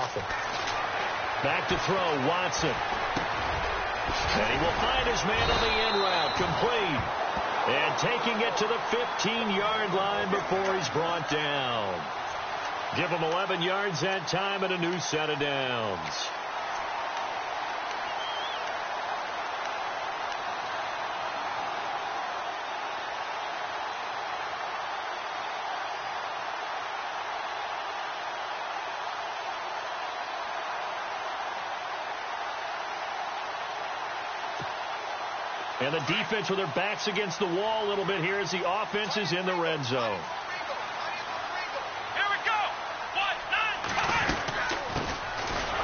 often. Back to throw, Watson. And he will find his man on the in route, complete. And taking it to the 15-yard line before he's brought down. Give him 11 yards that time and a new set of downs. And the defense with their backs against the wall a little bit here as the offense is in the red zone. Here we go. 1, 9,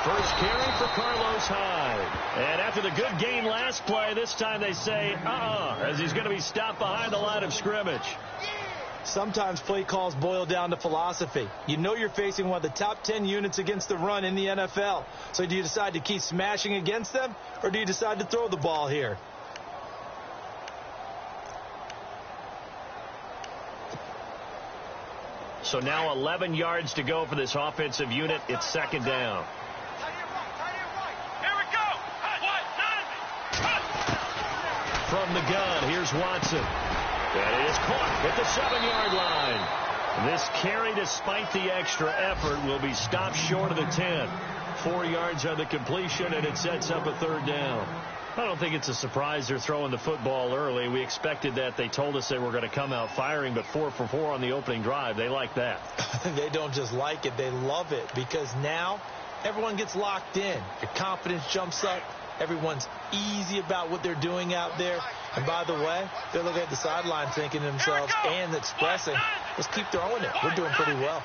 First carry for Carlos Hyde. And after the good gain last play, this time they say, as he's going to be stopped behind the line of scrimmage. Sometimes play calls boil down to philosophy. You know you're facing one of the top 10 units against the run in the NFL. So do you decide to keep smashing against them, or do you decide to throw the ball here? So now 11 yards to go for this offensive unit. It's second down. Here we go. From the gun, here's Watson. And it is caught at the 7-yard line. This carry, despite the extra effort, will be stopped short of the 10. 4 yards on the completion, and it sets up a third down. I don't think it's a surprise they're throwing the football early. We expected that. They told us they were going to come out firing, but 4 for 4 on the opening drive. They like that. They don't just like it. They love it, because now everyone gets locked in. Your confidence jumps up. Everyone's easy about what they're doing out there. And by the way, they're looking at the sideline thinking to themselves and expressing, let's keep throwing it. We're doing pretty well.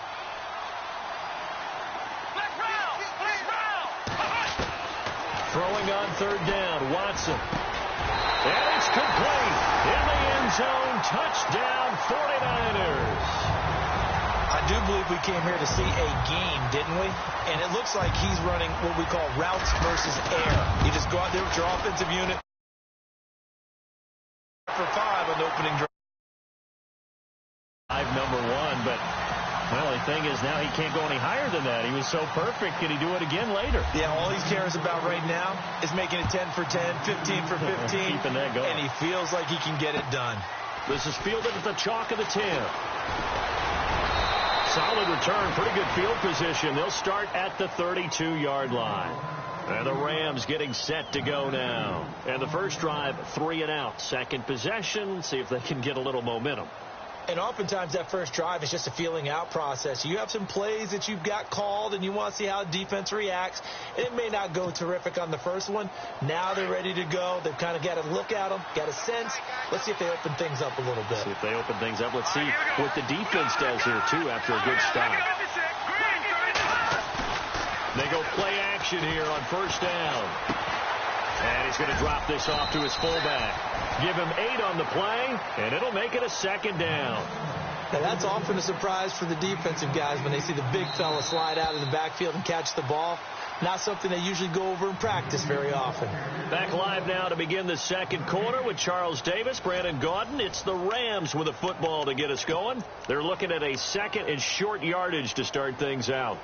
Throwing on third down, Watson. And it's complete. In the end zone, touchdown 49ers. I do believe we came here to see a game, didn't we? And it looks like he's running what we call routes versus air. You just go out there with your offensive unit for 5 on the opening drive. Number 1, but well, the thing is now he can't go any higher than that. He was so perfect. Can he do it again later? Yeah, all he cares about right now is making it 10 for 10, 15 for 15. Keeping that going. And he feels like he can get it done. This is fielded at the chalk of the 10. Solid return, pretty good field position. They'll start at the 32-yard line. And the Rams getting set to go now. And the first drive, 3 and out. Second possession, see if they can get a little momentum. And oftentimes that first drive is just a feeling out process. You have some plays that you've got called and you want to see how the defense reacts. It may not go terrific on the first one. Now they're ready to go. They've kind of got to look at them, got a sense. Let's see if they open things up a little bit. See if they open things up. Let's see what the defense does here, too, after a good stop. They go play action here on first down. And he's going to drop this off to his fullback. Give him 8 on the play, and it'll make it a second down. Now that's often a surprise for the defensive guys when they see the big fella slide out of the backfield and catch the ball. Not something they usually go over in practice very often. Back live now to begin the second quarter with Charles Davis, Brandon Gaudin. It's the Rams with a football to get us going. They're looking at a second and short yardage to start things out.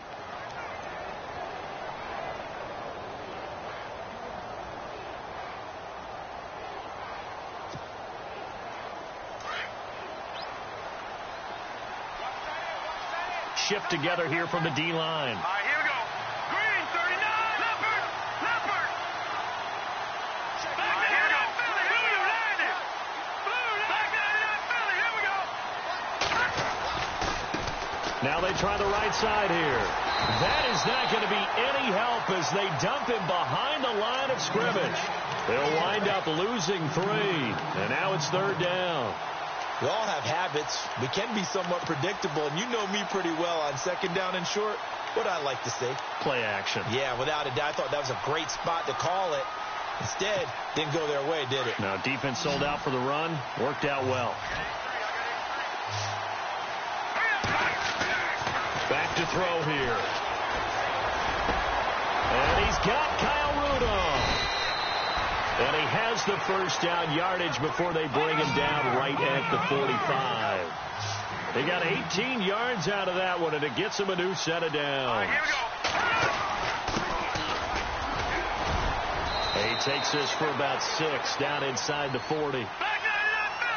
Shift together here from the D-line. All right, here we go. Green, 39. Leopard. Back here we go. Blue 90. Back 99 Philly. Here we go. Now they try the right side here. That is not going to be any help as they dump him behind the line of scrimmage. They'll wind up losing 3. And now it's third down. We all have habits. We can be somewhat predictable, and you know me pretty well on second down and short. What I like to see? Play action. Yeah, without a doubt. I thought that was a great spot to call it. Instead, didn't go their way, did it? Now, defense sold out for the run. Worked out well. Back to throw here. And he's got Kyle Rudolph. And he has the first down yardage before they bring him down right at the 45. They got 18 yards out of that one, and it gets him a new set of downs. All right, here we go. takes this for about 6 down inside the 40.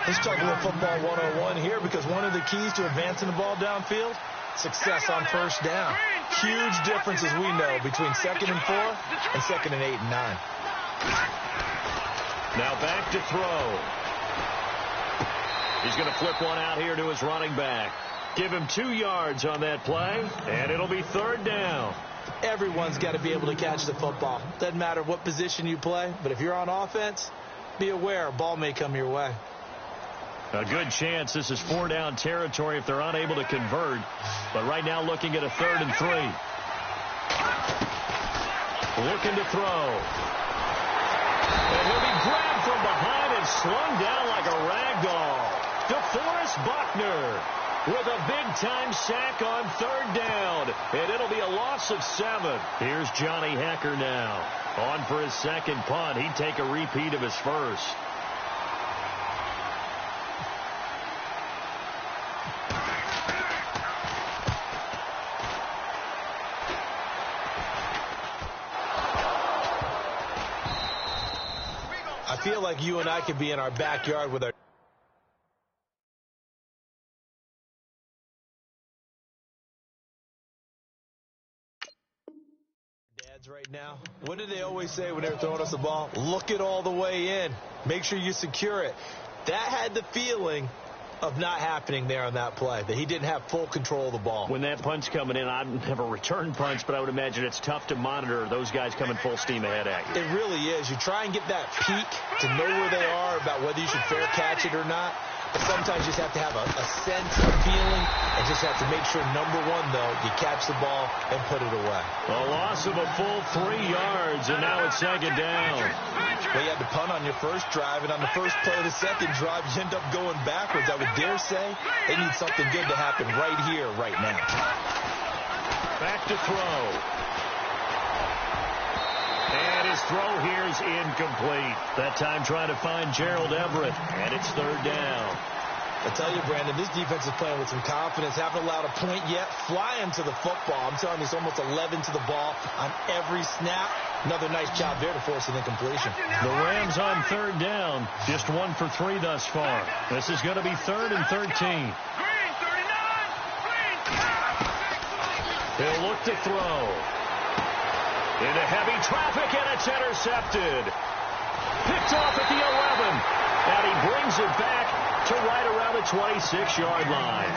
Let's talk about football 101 here, because one of the keys to advancing the ball downfield, success on first down. Huge difference, as we know, between 2nd and 4 and 2nd and 8 and 9. Now back to throw. He's going to flip one out here to his running back. Give him 2 yards on that play, and it'll be 3rd down. Everyone's got to be able to catch the football. Doesn't matter what position you play, but if you're on offense, be aware a ball may come your way. A good chance this is 4 down territory if they're unable to convert. But right now looking at a 3rd and 3. Looking to throw. And he'll be grabbed from behind and slung down like a rag doll. DeForest Buckner with a big-time sack on 3rd down. And it'll be a loss of 7. Here's Johnny Hecker now. On for his 2nd punt. He'd take a repeat of his first. I feel like you and I could be in our backyard with our dads right now. What did they always say when they were throwing us the ball? Look it all the way in. Make sure you secure it. That had the feeling of not happening there on that play, that he didn't have full control of the ball. When that punch coming in, I've never returned punch, but I would imagine it's tough to monitor those guys coming full steam ahead at you. It really is. You try and get that peek to know where they are, about whether you should fair catch it or not. But sometimes you just have to have a sense of feeling and just have to make sure, number one, though, you catch the ball and put it away. A loss of a full 3 yards, and now it's 2nd down. Well, you had to punt on your first drive, and on the first play of the 2nd drive, you end up going backwards. I would dare say they need something good to happen right here, right now. Back to throw. And his throw here is incomplete. That time trying to find Gerald Everett, and it's 3rd down. I tell you, Brandon, this defense is playing with some confidence. Haven't allowed a point yet. Flying to the football. I'm telling you, it's almost 11 to the ball on every snap. Another nice job there to force an incompletion. The Rams on 3rd down. Just 1 for 3 thus far. This is going to be 3rd and 13. He'll look to throw. Into heavy traffic, and it's intercepted. Picked off at the 11. And he brings it back to right around the 26-yard line.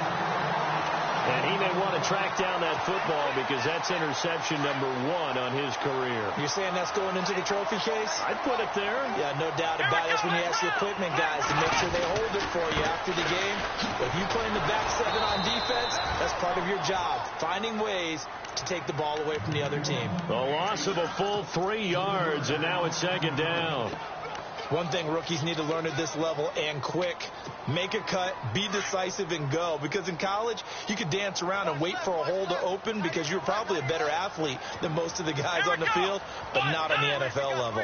And he may want to track down that football because that's interception number 1 on his career. You're saying that's going into the trophy case? I'd put it there. Yeah, no doubt about it. That's when you ask the equipment guys to make sure they hold it for you after the game. But if you play in the back 7 on defense, that's part of your job, finding ways to take the ball away from the other team. A loss of a full 3 yards, and now it's 2nd down. One thing rookies need to learn at this level, and quick. Make a cut, be decisive, and go. Because in college, you could dance around and wait for a hole to open because you're probably a better athlete than most of the guys on the field, but not on the NFL level.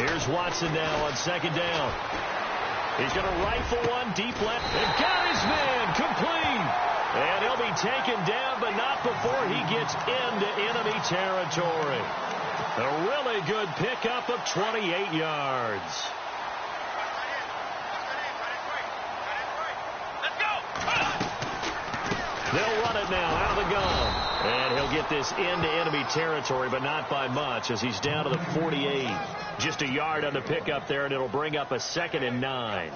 Here's Watson now on 2nd down. He's going to rifle one deep left. And got his man complete. And he'll be taken down, but not before he gets into enemy territory. A really good pickup of 28 yards. They'll run it now out of the gun. And he'll get this into enemy territory, but not by much as he's down to the 48. Just a yard on the pickup there, and it'll bring up a 2nd and 9.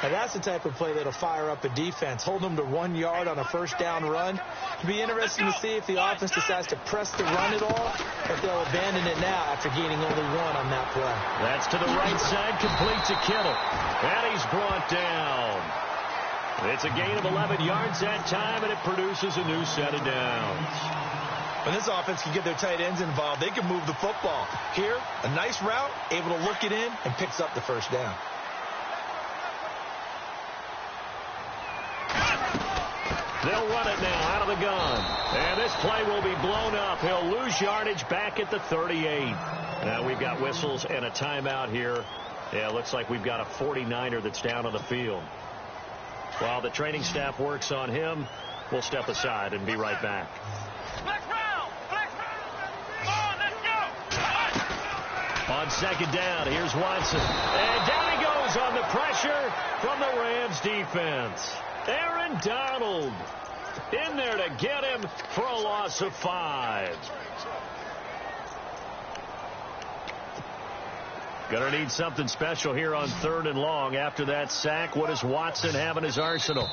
Now that's the type of play that'll fire up a defense. Hold them to 1 yard on a first down run. It'll be interesting to see if the offense decides to press the run at all, or if they'll abandon it now after gaining only 1 on that play. That's to the right side, complete to Kittle. And he's brought down. It's a gain of 11 yards that time, and it produces a new set of downs. When this offense can get their tight ends involved, they can move the football. Here, a nice route, able to look it in, and picks up the first down. They'll run it now out of the gun. And this play will be blown up. He'll lose yardage back at the 38. Now we've got whistles and a timeout here. Yeah, it looks like we've got a 49er that's down on the field. While the training staff works on him, we'll step aside and be right back. Flex round! Flex round! Come on, let's go! second down. Here's Watson. And down he goes on the pressure from the Rams defense. Aaron Donald in there to get him for a loss of 5. Going to need something special here on 3rd and long. After that sack, what does Watson have in his arsenal?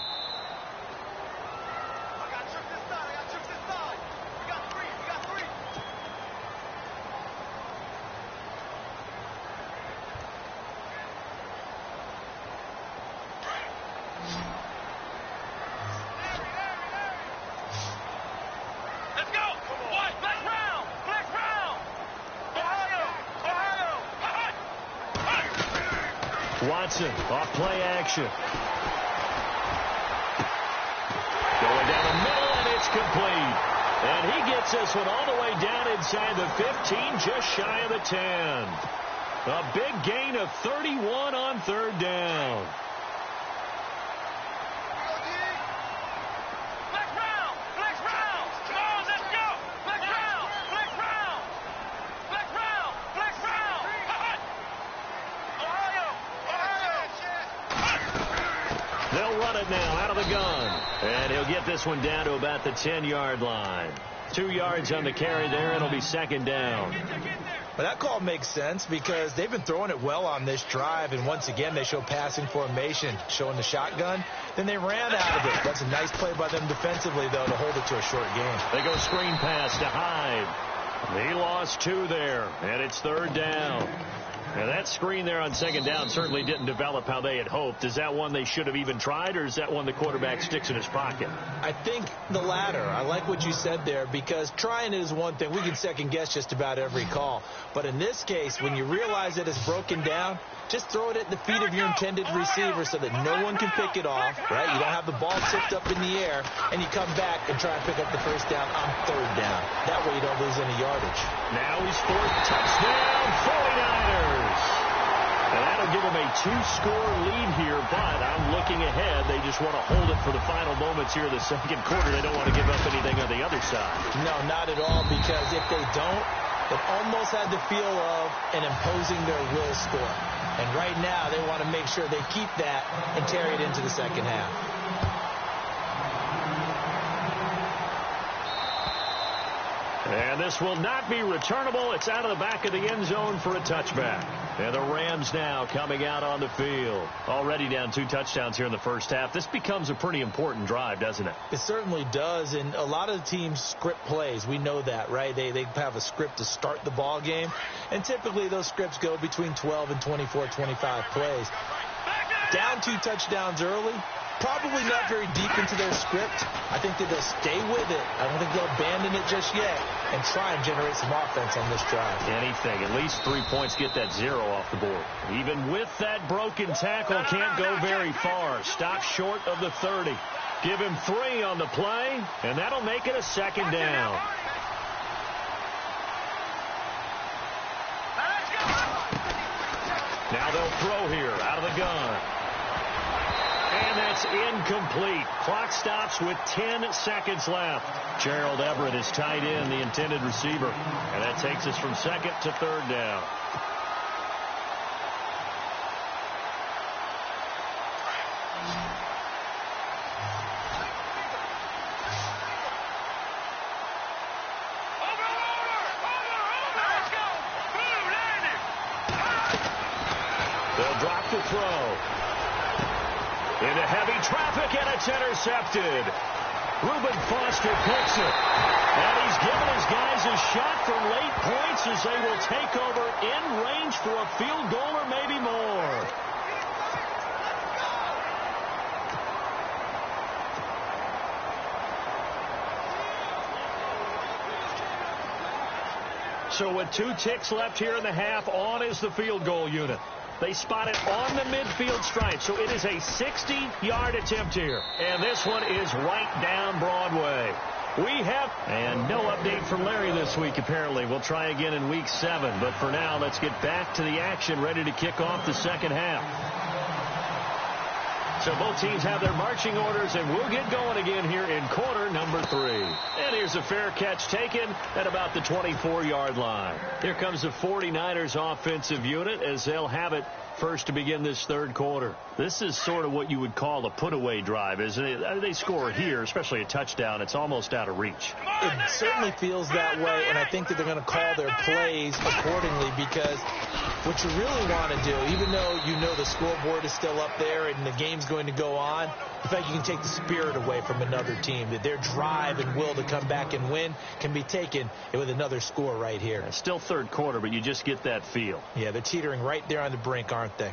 Watson off play action. Going down the middle, and it's complete. And he gets this one all the way down inside the 15, just shy of the 10. A big gain of 31 on 3rd down. Now out of the gun, and he'll get this one down to about the 10-yard line. 2 yards on the carry there. It'll be 2nd down. But that call makes sense because they've been throwing it well on this drive, and once again they show passing formation, showing the shotgun. Then they ran out of it. That's a nice play by them defensively, though, to hold it to a short game. They go screen pass to Hyde. He lost 2 there, and it's 3rd down. Now, that screen there on 2nd down certainly didn't develop how they had hoped. Is that one they should have even tried, or is that one the quarterback sticks in his pocket? I think the latter. I like what you said there, because trying it is one thing. We can second-guess just about every call. But in this case, when you realize that it's broken down, just throw it at the feet of your intended receiver so that no one can pick it off, right? You don't have the ball tipped up in the air, and you come back and try and pick up the first down on 3rd down. That way you don't lose any yardage. Now he's 4th touchdown, 49ers. And that'll give them a 2-score lead here, but I'm looking ahead. They just want to hold it for the final moments here in the 2nd quarter. They don't want to give up anything on the other side. No, not at all, because if they don't, it almost had the feel of an imposing their will score. And right now, they want to make sure they keep that and carry it into the 2nd half. And this will not be returnable. It's out of the back of the end zone for a touchback. And the Rams now coming out on the field. Already down 2 touchdowns here in the first half. This becomes a pretty important drive, doesn't it? It certainly does. And a lot of the teams script plays. We know that, right? They have a script to start the ball game. And typically those scripts go between 12 and 24, 25 plays. Down 2 touchdowns early. Probably not very deep into their script. I think that they'll stay with it. I don't think they'll abandon it just yet and try and generate some offense on this drive. Anything. At least 3 points, get that 0 off the board. Even with that broken tackle, can't go very far. Stop short of the 30. Give him 3 on the play, and that'll make it a 2nd down. Now they'll throw here out of the gun. And that's incomplete. Clock stops with 10 seconds left. Gerald Everett is tied in, the intended receiver. And that takes us from 2nd to 3rd down. They'll drop the throw. Into heavy traffic, and it's intercepted. Reuben Foster picks it. And he's given his guys a shot for late points as they will take over in range for a field goal or maybe more. So with 2 ticks left here in the half, on is the field goal unit. They spot it on the midfield stripe, so it is a 60-yard attempt here. And this one is right down Broadway. We have, and no update from Larry this week, apparently. We'll try again in week 7, but for now, let's get back to the action, ready to kick off the 2nd half. So both teams have their marching orders, and we'll get going again here in quarter number 3. And here's a fair catch taken at about the 24-yard line. Here comes the 49ers offensive unit as they'll have it first to begin this third quarter. This is sort of what you would call a put-away drive, isn't it? They score here, especially a touchdown. It's almost out of reach. It certainly feels that way, and I think that they're going to call their plays accordingly, because what you really want to do, even though you know the scoreboard is still up there and the game's going to go on, the fact you can take the spirit away from another team, that their drive and will to come back and win can be taken with another score right here. It's still third quarter, but you just get that feel. Yeah, they're teetering right there on the brink, aren't they?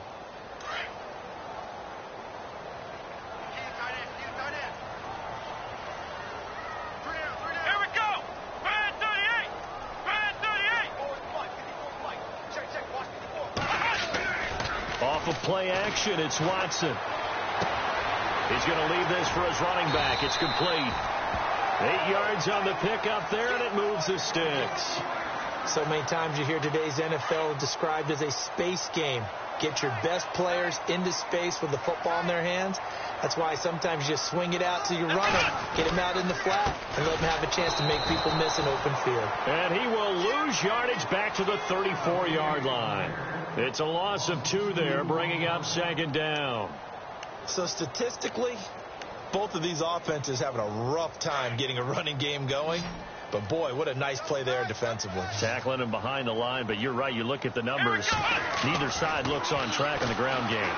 Off of play action, it's Watson. He's going to leave this for his running back. It's complete. 8 yards on the pickup there, and it moves the sticks. So many times you hear today's NFL described as a space game. Get your best players into space with the football in their hands. That's why sometimes you just swing it out to your runner, get him out in the flat, and let him have a chance to make people miss an open field. And he will lose yardage back to the 34-yard line. It's a loss of 2 there, bringing up second down. So statistically, both of these offenses having a rough time getting a running game going. But, boy, what a nice play there defensively. Tackling him behind the line, but you're right. You look at the numbers. Neither side looks on track in the ground game.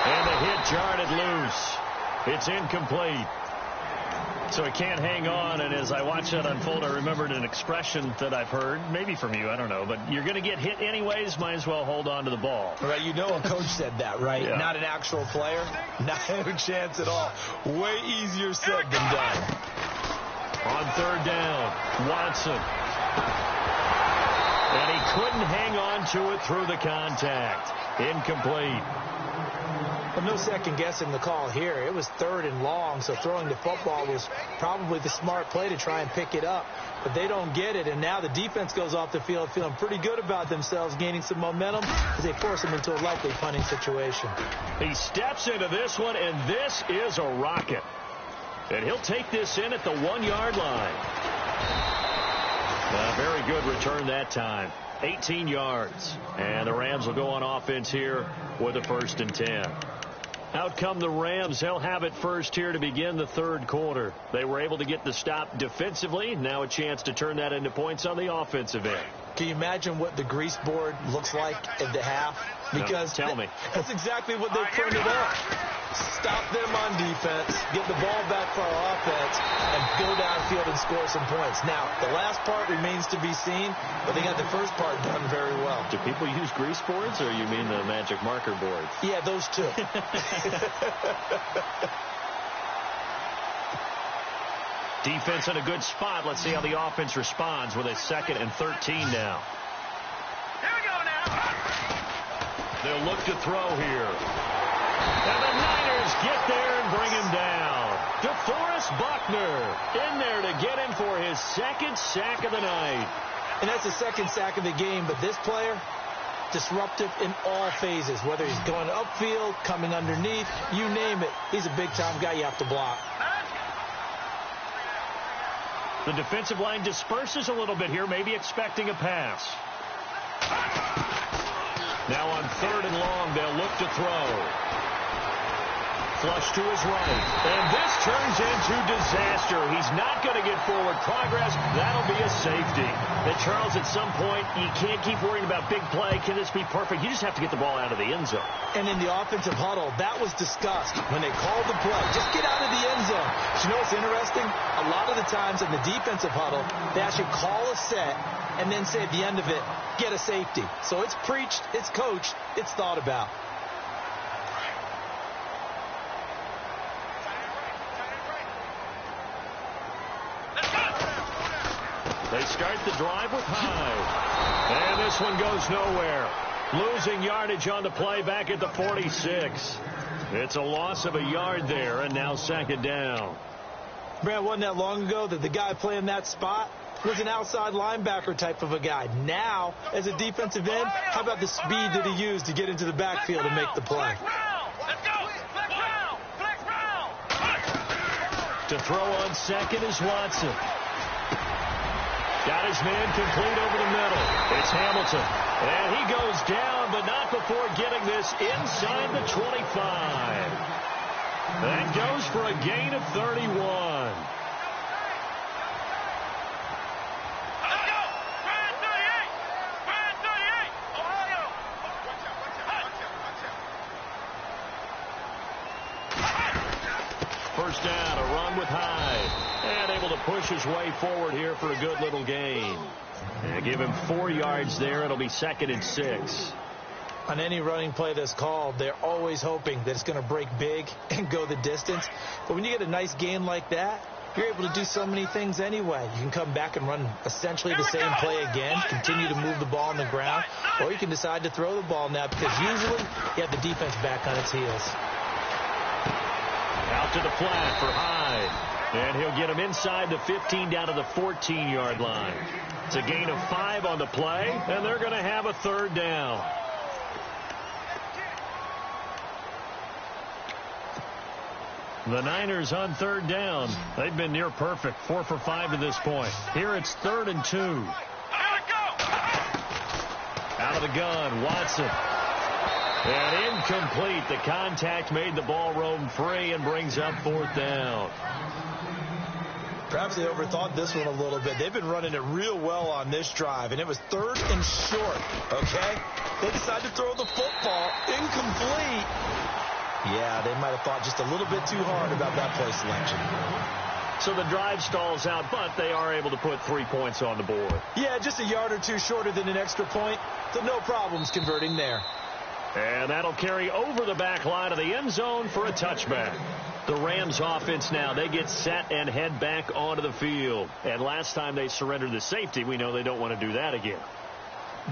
And the hit jarred loose. It's incomplete. So he can't hang on, and as I watch that unfold, I remembered an expression that I've heard, maybe from you, I don't know, but you're going to get hit anyways, might as well hold on to the ball. Right, you know a coach said that, right? Yeah. Not an actual player. Not a chance at all. Way easier said than done. On third down, Watson. And he couldn't hang on to it through the contact. Incomplete. Well, no second guessing the call here. It was third and long, so throwing the football was probably the smart play to try and pick it up. But they don't get it, and now the defense goes off the field feeling pretty good about themselves, gaining some momentum as they force them into a likely punting situation. He steps into this one, and this is a rocket. And he'll take this in at the 1-yard line. Very good return that time. 18 yards. And the Rams will go on offense here with a 1st and 10. Out come the Rams. They'll have it first here to begin the third quarter. They were able to get the stop defensively. Now a chance to turn that into points on the offensive end. Can you imagine what the grease board looks like at the half? Because no, tell me. That's exactly what they printed up. Stop them on defense, get the ball back for our offense, and go downfield and score some points. Now, the last part remains to be seen, but they got the first part done very well. Do people use grease boards, or you mean the magic marker boards? Yeah, those two. Defense in a good spot. Let's see how the offense responds with a 2nd and 13 now. Here we go now. They'll look to throw here. And the Niners get there and bring him down. DeForest Buckner in there to get him for his 2nd sack of the night. And that's the 2nd sack of the game, but this player, disruptive in all phases, whether he's going upfield, coming underneath, you name it. He's a big-time guy you have to block. The defensive line disperses a little bit here, maybe expecting a pass. Now on 3rd and long, they'll look to throw. Flush to his right. And this turns into disaster. He's not going to get forward progress. That'll be a safety. And Charles, at some point, you can't keep worrying about big play. Can this be perfect? You just have to get the ball out of the end zone. And in the offensive huddle, that was discussed when they called the play. Just get out of the end zone. But you know what's interesting? A lot of the times in the defensive huddle, they actually call a set and then say at the end of it, get a safety. So it's preached, it's coached, it's thought about. They start the drive with Hyde. And this one goes nowhere. Losing yardage on the play back at the 46. It's a loss of a yard there, and now 2nd down. Brad, wasn't that long ago that the guy playing that spot was an outside linebacker type of a guy. Now, as a defensive end, how about the speed that he used to get into the backfield and make the play? To throw on second is Watson. Got his man complete over the middle. It's Hamilton. And he goes down, but not before getting this inside the 25. That goes for a gain of 31. First down, a run with Hyde. And able to push his way forward here for a good little gain. And give him 4 yards there. It'll be 2nd and 6. On any running play that's called, they're always hoping that it's going to break big and go the distance. But when you get a nice gain like that, you're able to do so many things anyway. You can come back and run essentially the same play again, continue to move the ball on the ground, or you can decide to throw the ball now because usually you have the defense back on its heels. Out to the flat for Hyde. And he'll get him inside the 15 down to the 14-yard line. It's a gain of 5 on the play, and they're going to have a 3rd down. The Niners on 3rd down. They've been near perfect, 4 for 5 to this point. Here it's 3rd and 2. Out of the gun, Watson. And incomplete. The contact made the ball roam free and brings up 4th down. Perhaps they overthought this one a little bit. They've been running it real well on this drive, and it was 3rd and short, okay? They decided to throw the football incomplete. Yeah, they might have thought just a little bit too hard about that play selection. So the drive stalls out, but they are able to put 3 points on the board. Yeah, just a yard or two shorter than an extra point, so no problems converting there. And that'll carry over the back line of the end zone for a touchback. The Rams offense now, they get set and head back onto the field. And last time they surrendered the safety, we know they don't want to do that again.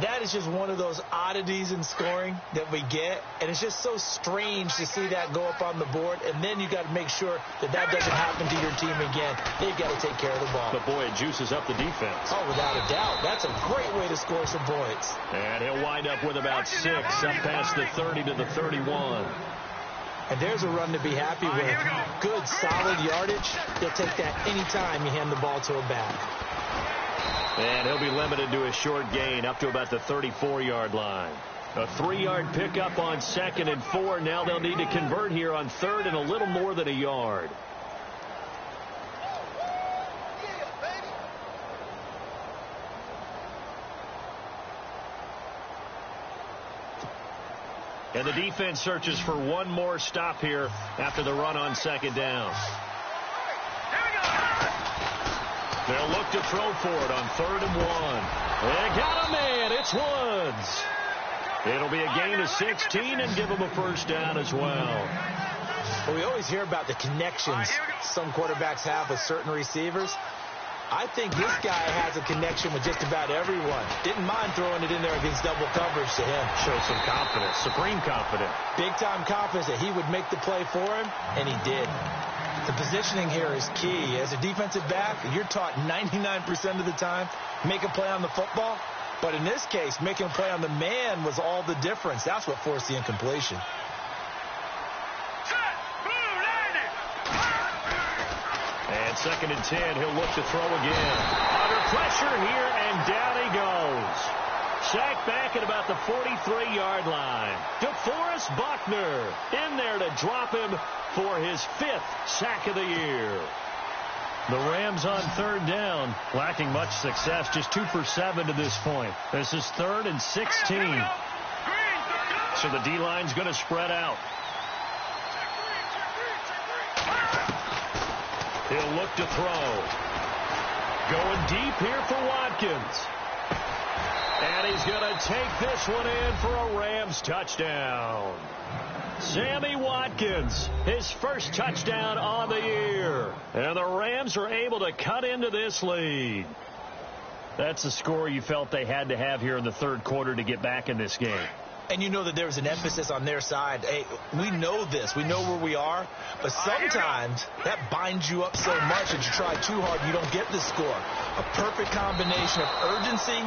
That is just one of those oddities in scoring that we get, and it's just so strange to see that go up on the board, and then you got to make sure that that doesn't happen to your team again. They've got to take care of the ball. But, boy, it juices up the defense. Oh, without a doubt. That's a great way to score some points. And he'll wind up with about 6, up past the 30 to the 31. And there's a run to be happy with. Good, solid yardage. You'll take that anytime you hand the ball to a back. And he'll be limited to a short gain up to about the 34-yard line. A 3-yard pickup on 2nd and 4. Now they'll need to convert here on 3rd and a little more than a yard. And the defense searches for one more stop here after the run on 2nd down. They'll look to throw for it on 3rd and 1. They got a man. It's Woods. It'll be a gain of 16 and give them a first down as well. Well, we always hear about the connections some quarterbacks have with certain receivers. I think this guy has a connection with just about everyone. Didn't mind throwing it in there against double coverage to him. Showed some confidence, supreme confidence. Big-time confidence that he would make the play for him, and he did. The positioning here is key. As a defensive back, you're taught 99% of the time, make a play on the football. But in this case, making a play on the man was all the difference. That's what forced the incompletion. And 2nd and 10, he'll look to throw again. Under pressure here, and down he goes. Sacked back at about the 43-yard line. DeForest Buckner in there to drop him for his 5th sack of the year. The Rams on 3rd down, lacking much success, just 2 for 7 to this point. This is 3rd and 16. So the D-line's going to spread out. He'll look to throw. Going deep here for Watkins. And he's going to take this one in for a Rams touchdown. Sammy Watkins, his first touchdown on the year. And the Rams are able to cut into this lead. That's the score you felt they had to have here in the 3rd quarter to get back in this game. And you know that there was an emphasis on their side. Hey, we know this. We know where we are. But sometimes that binds you up so much that you try too hard and you don't get the score. A perfect combination of urgency,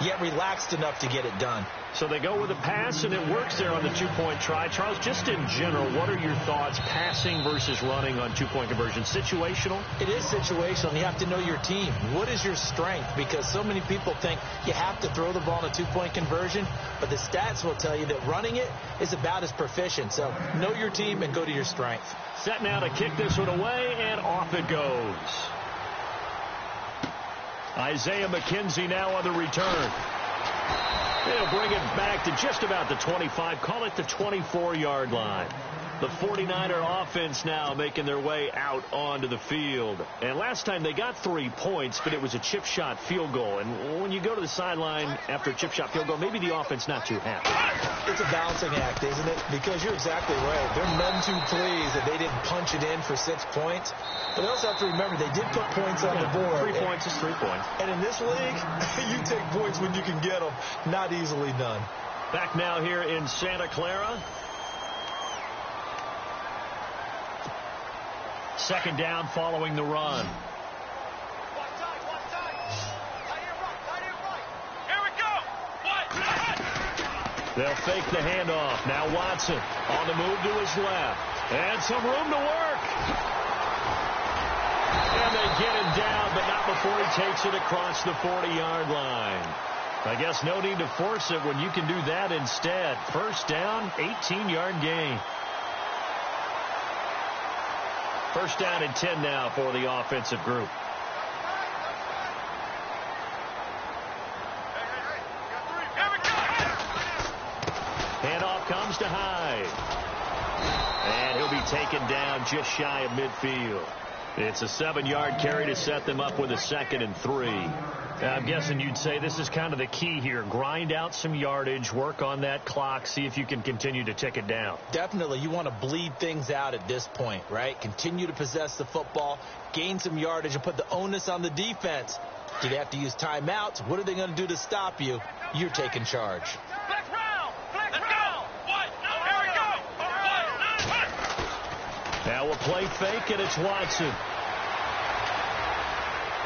yet relaxed enough to get it done. So they go with a pass, and it works there on the two-point try. Charles, just in general, what are your thoughts passing versus running on two-point conversion? Situational? It is situational. You have to know your team. What is your strength? Because so many people think you have to throw the ball in a two-point conversion, but the stats will tell you that running it is about as proficient. So know your team and go to your strength. Set now to kick this one away, and off it goes. Isaiah McKenzie now on the return. They'll bring it back to just about the 25. Call it the 24-yard line. The 49er offense now making their way out onto the field. And last time they got 3 points, but it was a chip shot field goal. And when you go to the sideline after a chip shot field goal, maybe the offense not too happy. It's a balancing act, isn't it? Because you're exactly right. They're none too pleased that they didn't punch it in for 6 points. But they also have to remember they did put points on the board. 3 points is 3 points. And in this league, you take points when you can get them. Not easily done. Back now here in Santa Clara. Second down following the run. Here we go. They'll fake the handoff. Now Watson on the move to his left. And some room to work. And they get him down, but not before he takes it across the 40-yard line. I guess no need to force it when you can do that instead. First down, 18-yard gain. First down and 10 now for the offensive group. Handoff comes to Hyde. And he'll be taken down just shy of midfield. It's a 7-yard carry to set them up with a 2nd and 3. I'm guessing you'd say this is kind of the key here. Grind out some yardage, work on that clock, see if you can continue to tick it down. Definitely. You want to bleed things out at this point, right? Continue to possess the football, gain some yardage, and put the onus on the defense. Do they have to use timeouts? What are they going to do to stop you? You're taking charge. Let's go. Here we go. Now we'll play fake, and it's Watson.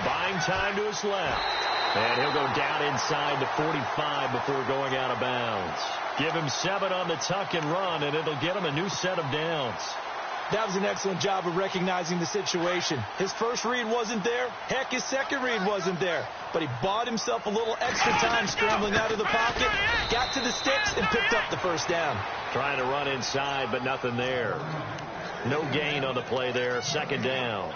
Buying time to his left. And he'll go down inside the 45 before going out of bounds. Give him 7 on the tuck and run, and it'll get him a new set of downs. That was an excellent job of recognizing the situation. His first read wasn't there. Heck, his second read wasn't there. But he bought himself a little extra time scrambling out of the pocket, got to the sticks, and picked up the first down. Trying to run inside, but nothing there. No gain on the play there. Second down.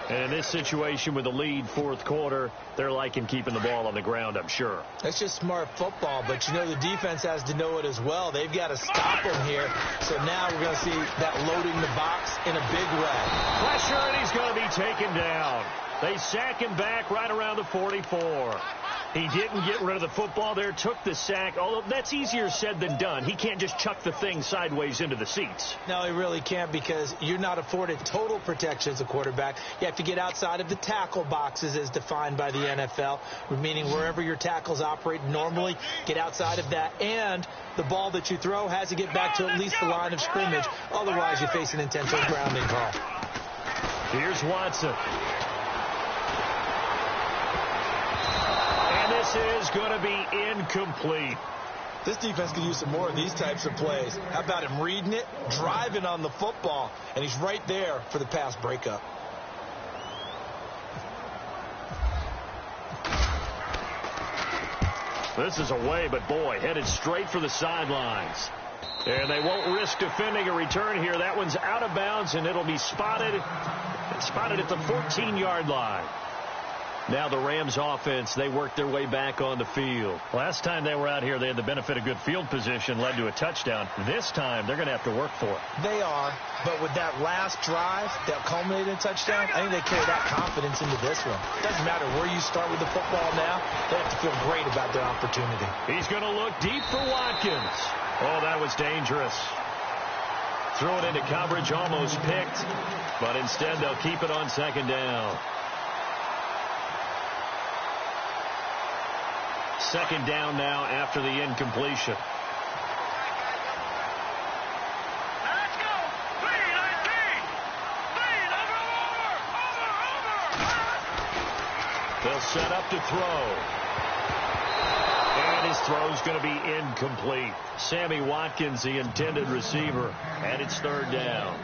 And in this situation with the lead fourth quarter, they're liking keeping the ball on the ground, I'm sure. That's just smart football, but you know the defense has to know it as well. They've got to stop him here. So now we're going to see that loading the box in a big way. Pressure, and he's going to be taken down. They sack him back right around the 44. He didn't get rid of the football there, took the sack, although that's easier said than done. He can't just chuck the thing sideways into the seats. No, he really can't, because you're not afforded total protection as a quarterback. You have to get outside of the tackle boxes as defined by the NFL, meaning wherever your tackles operate normally, get outside of that, and the ball that you throw has to get back to at least the line of scrimmage. Otherwise, you face an intentional grounding call. Here's Watson. This is going to be incomplete. This defense can use some more of these types of plays. How about him reading it, driving on the football, and he's right there for the pass breakup. This is away, but boy, headed straight for the sidelines. And they won't risk defending a return here. That one's out of bounds, and it'll be spotted at the 14-yard line. Now the Rams offense, they worked their way back on the field. Last time they were out here, they had the benefit of good field position, led to a touchdown. This time, they're going to have to work for it. They are, but with that last drive that culminated in a touchdown, I think they carry that confidence into this one. Doesn't matter where you start with the football now, they have to feel great about their opportunity. He's going to look deep for Watkins. Oh, that was dangerous. Threw it into coverage, almost picked, but instead they'll keep it on second down. Second down now after the incompletion. Let's go. Clean, clean. Clean, over. They'll set up to throw. And And his throw's going to be incomplete. Sammy Watkins, the intended receiver, and it's third down.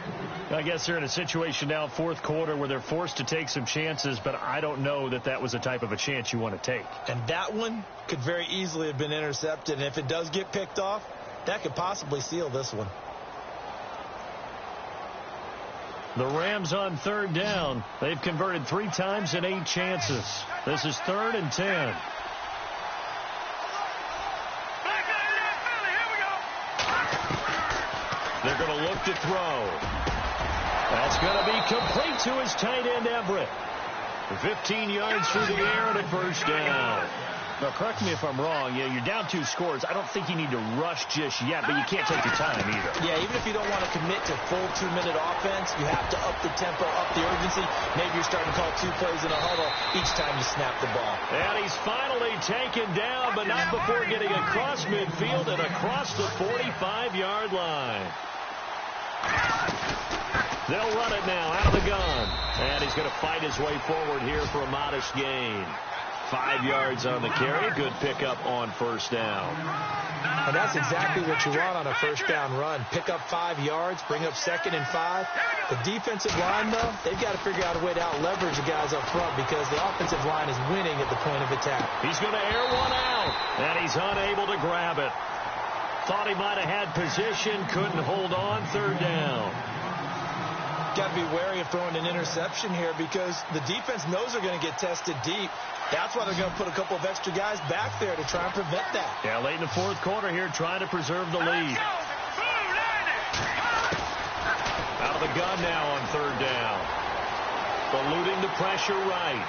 I guess they're in a situation now, fourth quarter, where they're forced to take some chances, but I don't know that that was the type of a chance you want to take. And that one could very easily have been intercepted. And if it does get picked off, that could possibly seal this one. The Rams on third down. They've converted 3 times in 8 chances. This is 3rd and 10. They're going to look to throw. That's going to be complete to his tight end, Everett. 15 yards through the air and a first down. Now, correct me if I'm wrong. Yeah, you're down 2 scores. I don't think you need to rush just yet, but you can't take your time either. Yeah, even if you don't want to commit to full 2-minute offense, you have to up the tempo, up the urgency. Maybe you're starting to call 2 plays in a huddle each time you snap the ball. And he's finally taken down, but not before getting across midfield and across the 45-yard line. They'll run it now out of the gun. And he's going to fight his way forward here for a modest gain. 5 yards on the carry. Good pickup on first down. And that's exactly what you want on a first down run. Pick up 5 yards, bring up 2nd and 5. The defensive line, though, they've got to figure out a way to out-leverage the guys up front because the offensive line is winning at the point of attack. He's going to air one out, and he's unable to grab it. Thought he might have had position, couldn't hold on, third down. Got to be wary of throwing an interception here because the defense knows they're going to get tested deep. That's why they're going to put a couple of extra guys back there to try and prevent that. Yeah, late in the fourth quarter here, trying to preserve the lead. Out of the gun now on third down. Eluding the pressure right.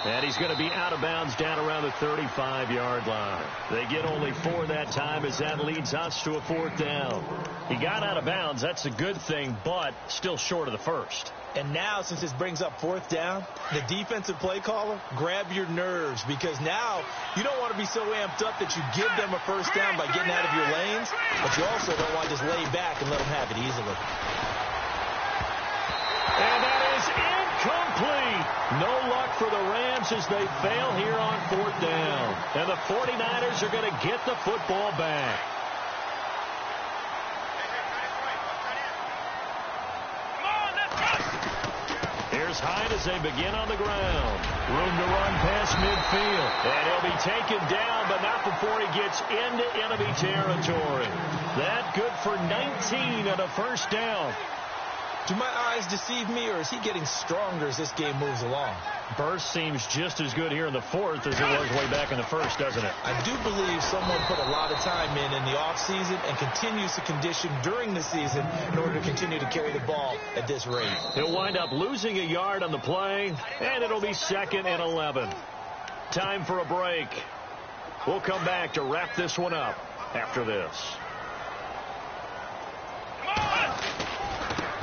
And he's going to be out of bounds down around the 35-yard line. They get only 4 that time as that leads us to a fourth down. He got out of bounds. That's a good thing, but still short of the first. And now, since this brings up fourth down, the defensive play caller, grab your nerves because now you don't want to be so amped up that you give them a first down by getting out of your lanes, but you also don't want to just lay back and let them have it easily. And that is incomplete. No luck for the Rams as they fail here on fourth down. And the 49ers are going to get the football back. Here's Hyde as they begin on the ground. Room to run past midfield. And he'll be taken down, but not before he gets into enemy territory. That good for 19 and a first down. Do my eyes deceive me, or is he getting stronger as this game moves along? Burst seems just as good here in the fourth as it was way back in the first, doesn't it? I do believe someone put a lot of time in the offseason and continues to condition during the season in order to continue to carry the ball at this rate. He'll wind up losing a yard on the play, and it'll be 2nd and 11. Time for a break. We'll come back to wrap this one up after this.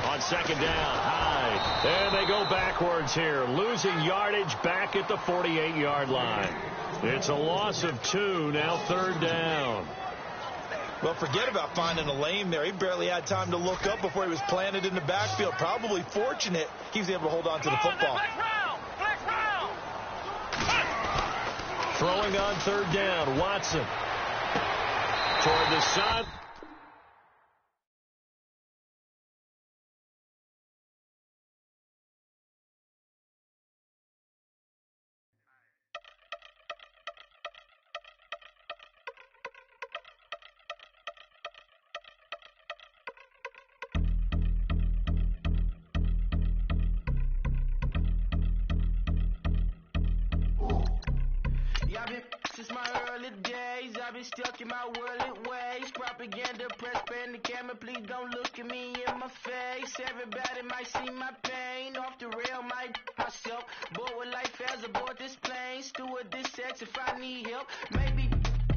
On second down, Hyde. And they go backwards here, losing yardage back at the 48-yard line. It's a loss of 2, now third down. Well, forget about finding a lane there. He barely had time to look up before he was planted in the backfield. Probably fortunate he was able to hold on to the football. Throwing on third down, Watson. Toward the side. Since my early days, I've been stuck in my worldly ways. Propaganda, press, pan the camera, please don't look at me in my face. Everybody might see my pain, off the rail, might myself. Bored with life as aboard this plane. Steward this sex if I need help. Maybe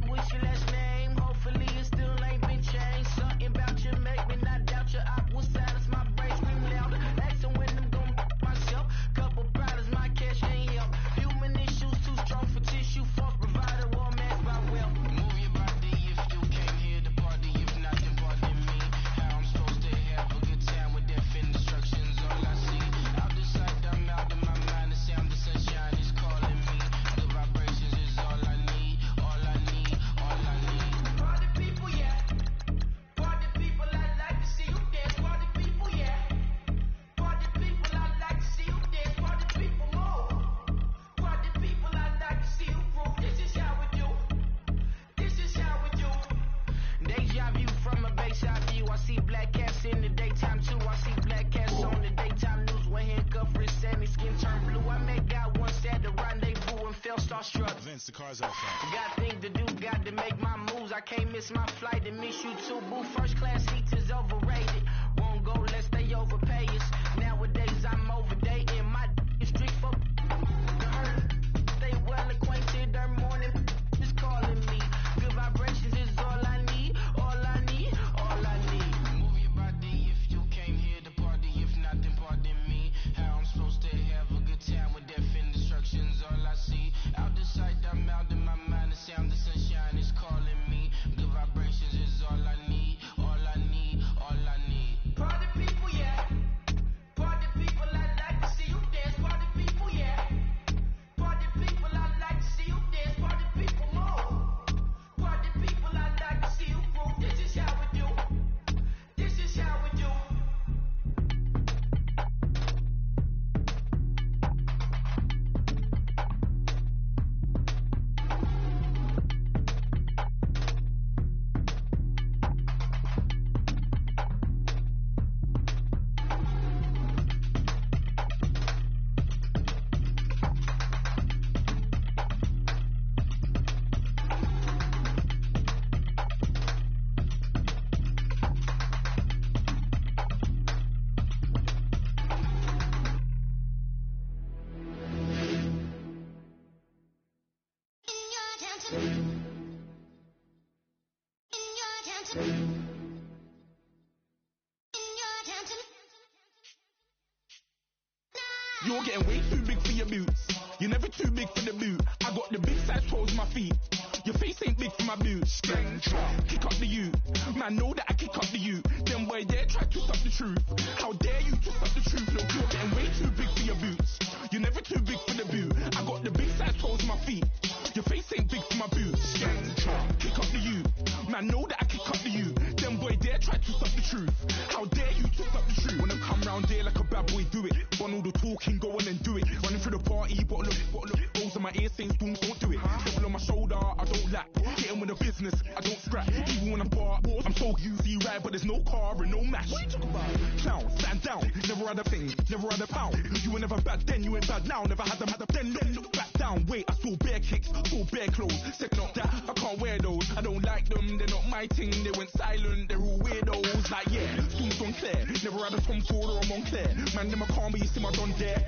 what's your last name? Hopefully it still ain't been changed. Something about you make me not doubt your I will silence my brain, scream louder. Asking when I'm gonna myself. Couple problems, my cash ain't help. Human issues too strong for tissue. False provider, war match by will. Move your body if you came here to party. If not, then pardon me. How I'm supposed to have a good time with death instructions. All I see. Out the sight, I'm out of my mind. The sound, the sunshine is calling me. The vibrations is all I need. All starstruck. Vince, the car's out front. Got things to do, got to make my moves. I can't miss my flight to miss you too, boo. First class seats is overrated. Won't go lest they overpay us. Nowadays I'm overdating. My is strict for stay well acquainted. Their morning is calling me. Good vibrations is all I need. All I need. All I need. Move your body if you came here to party. If not, then pardon me. How I'm supposed to have a good time with death and destruction's all I see. Out the sight, I'm out in my mind. The sound, the sunshine is calling me. Good vibrations is all I need. All I need. All I need. Party people, yeah. Party people, I like to see you dance. Party people, yeah. Party people, I like to see you dance. Party people, more. Party people, I like to see you groove. This is how we do. This is how we do. You're getting way too big for your boots. You're never too big for the boot. I got the big size toes on my feet. Your face ain't big for my boots. Kick up the you. Man, know that I kick up the you. Them boy there try to twist up the truth. How dare you twist up the truth? Look, you're getting way too big for your boots. You're never too big for the boot. I got the big size toes on my feet. Your face ain't big for my boots. Kick up the you. Man, know that I kick up the you. Them boy there try to twist up the truth. How dare you twist up the truth? When I come round there like a bad boy, do it. Want all the talking, go on and do it. Running through the party, bottle up. Rolls on my ear saying storms, don't do it. Devil on my shoulder, I don't lack. Getting with the business, I don't scrap. Even when I'm bar, I'm so easy right, but there's no car and no match. What you talking about? Clown, stand down. Never had a thing, never had a pound. You were never bad then, you ain't bad now. Never had a then, look back down. Wait, I saw bare kicks, saw bare clothes. Second up that, I can't wear those. I don't like them, they're not my thing. They went silent, they're all weirdos. Like yeah, storms on Claire. Never had a Tom Ford or a Montclair. Man, them I can't be, you see my done there.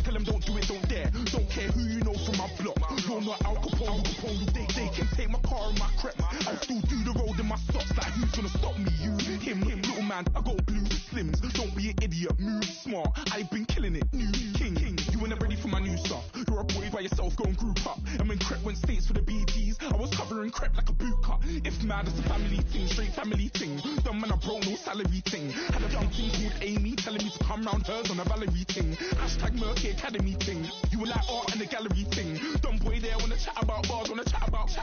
Tell them don't do it, don't dare. Don't care who you know from my block. You're not Al Capone, they can take my car and my crep. I'll still do the road in my socks. Like who's gonna stop me? You, him, little man. I got blue slims. Don't be an idiot, move smart. I've been killing it, new king. You were never ready for my new stuff. You're a boy by yourself, go and group up. And when Crep went states for the BTs, I was covering Crep like a boot cut. If mad, it's a family thing, straight family thing. Dumb man, I broke no salary thing. Had a young thing called Amy telling me to come round hers on a Valerie thing. Hashtag Murky Academy thing. You were like art and the gallery thing. Dumb boy there wanna chat about bars, wanna chat about.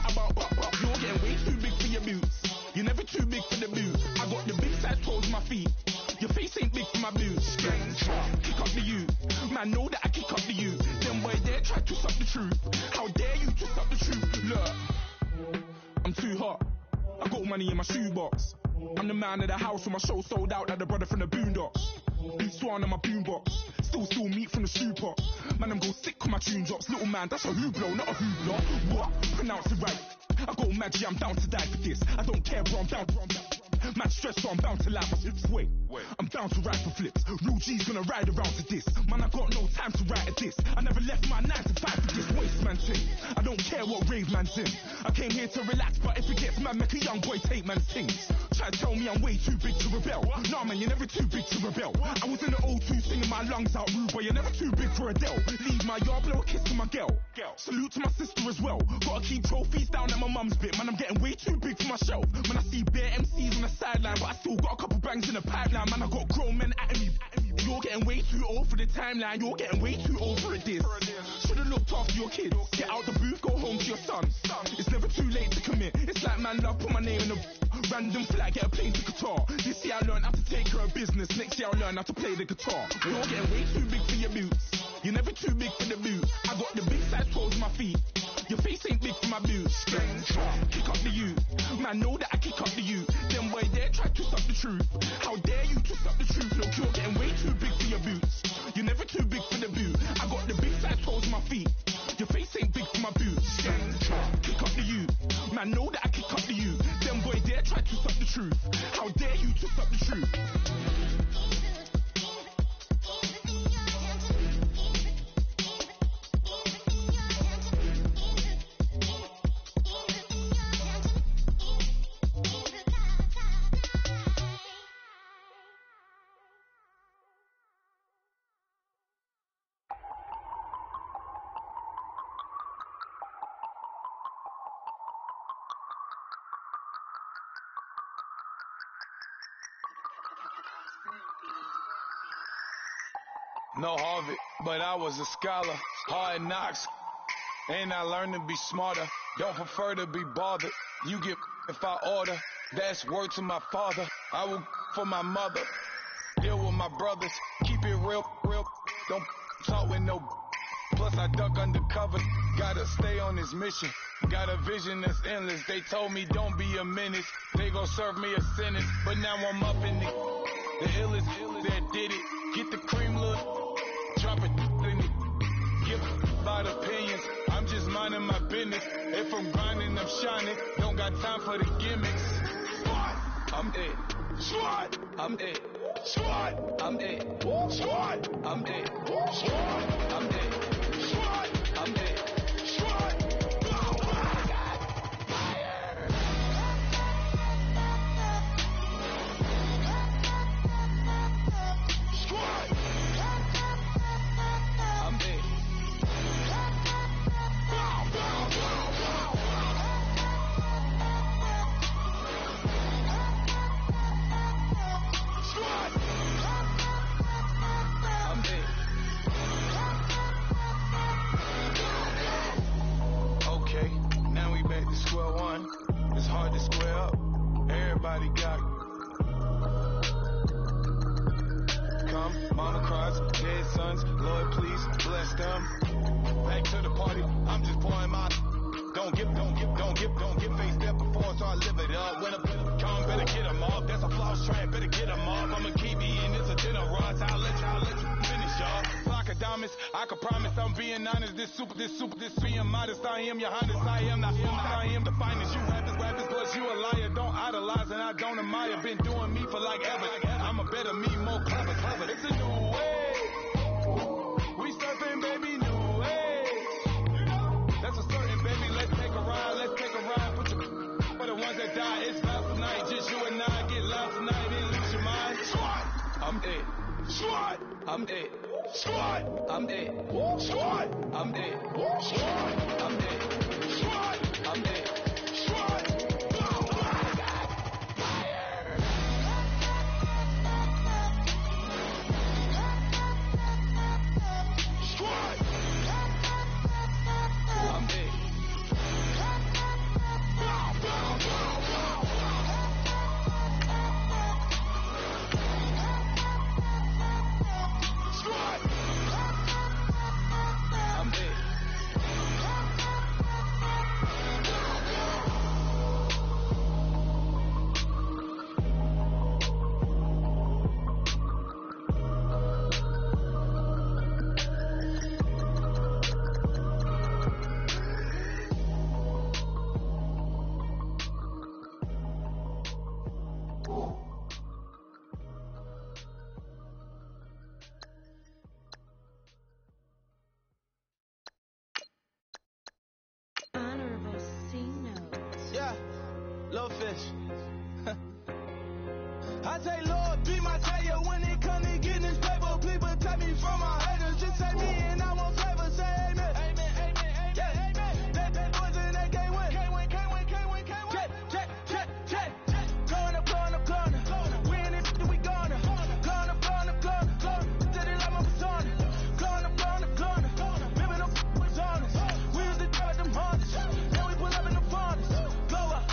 You're getting way too big for your boots. You're never too big for the boot. I got the big size toes on my feet. Your face ain't big for my boots. Kick up the you. Man, know that I kick up the you. Them boy there try to twist up the truth. How dare you twist up the truth? Look, I'm too hot. I got money in my shoebox. I'm the man of the house when my show sold out like the brother from the Boondocks. Beat Swan on my boombox. Still meat from the stew pot. Man, I'm go sick with my tune drops. Little man, that's a hooplo, not a hoopla. What? Pronounce it right. I go magic, I'm down to die for this. I don't care, bro, I'm down. Man stressed, so I'm bound to laugh. Wait, I'm down to ride for flips. Real G's gonna ride around to this. Man, I got no time to write at this. I never left my 9 to 5 for this waste man thing. I don't care what rave man's in. I came here to relax, but if it gets mad, make a young boy take man's things. Try to tell me I'm way too big to rebel. Nah, man, you're never too big to rebel. I was in the O2 singing my lungs out rude, but you're never too big for Adele. Leave my yard, blow a kiss to my girl. Salute to my sister as well. Gotta keep trophies down at my mum's bit. Man, I'm getting way too big for myself. When I see bare MCs on the sideline, but I still got a couple bangs in the pipeline. Man, I got grown men at me. You're getting way too old for the timeline. You're getting way too old for a diss. Should've looked after your kids. Get out the booth, go home to your son. It's never too late to commit. It's like man love, put my name in a random flat, get a plane to Qatar. This year I learned how to take care of business. Next year I'll learn how to play the guitar. You're getting way too big for your boots. You're never too big for the boot. I got the big size toes on my feet. Your face ain't big for my boots. Kick up the you. Man, know that I kick up the you. Them boy there try to twist up the truth. How dare you twist up the truth? Look, you're getting way too big for your boots. You're never too big for the boot. I got the big size toes on my feet. Your face ain't big for my boots. No Harvard, but I was a scholar. Hard knocks, and I learned to be smarter. Don't prefer to be bothered. You get if I order. That's word to my father. I will for my mother. Deal with my brothers. Keep it real. Don't talk with no. Plus I duck undercover. Gotta stay on this mission. Got a vision that's endless. They told me don't be a menace. They gon' serve me a sentence. But now I'm up in the illest that did it. Get the cream look. Drop it in it. Give about opinions. I'm just minding my business. If I'm grinding, I'm shining. Don't got time for the gimmicks. I'm it. Swat. I'm it. Swat. I'm it. Swat. I'm it. Swat. I'm it. Swat. I'm it. Swat. I can promise I'm being honest, this being modest, I am your highness, I am not I am the finest, you rappers, plus you a liar, don't idolize and I don't admire, been doing me for like ever, I'm a better me, more clever, it's a new way, we surfing baby, new way, that's a certain baby, let's take a ride, put your for the ones that die, it's loud tonight, just you and I, get loud tonight, and lose your mind, swat, I'm it, swat, I'm it. Swat, I'm dead. Swat, I'm dead. Swat, I'm dead. Swat, I'm dead. Swat. Swat. I'm dead. Little fish. I say, Lord, be my savior when it comes to getting this paper. Please protect me from my haters. Just say me and I won't favor. Say amen. Amen, amen, amen, yeah. Amen. That boys in that game win. Can't win. Corner. Win it, we gonna. Corner. Did it like my persona. Corner. Living up was honest. We used to drive them Hondas. Now we pull up in the Fondas. Go up.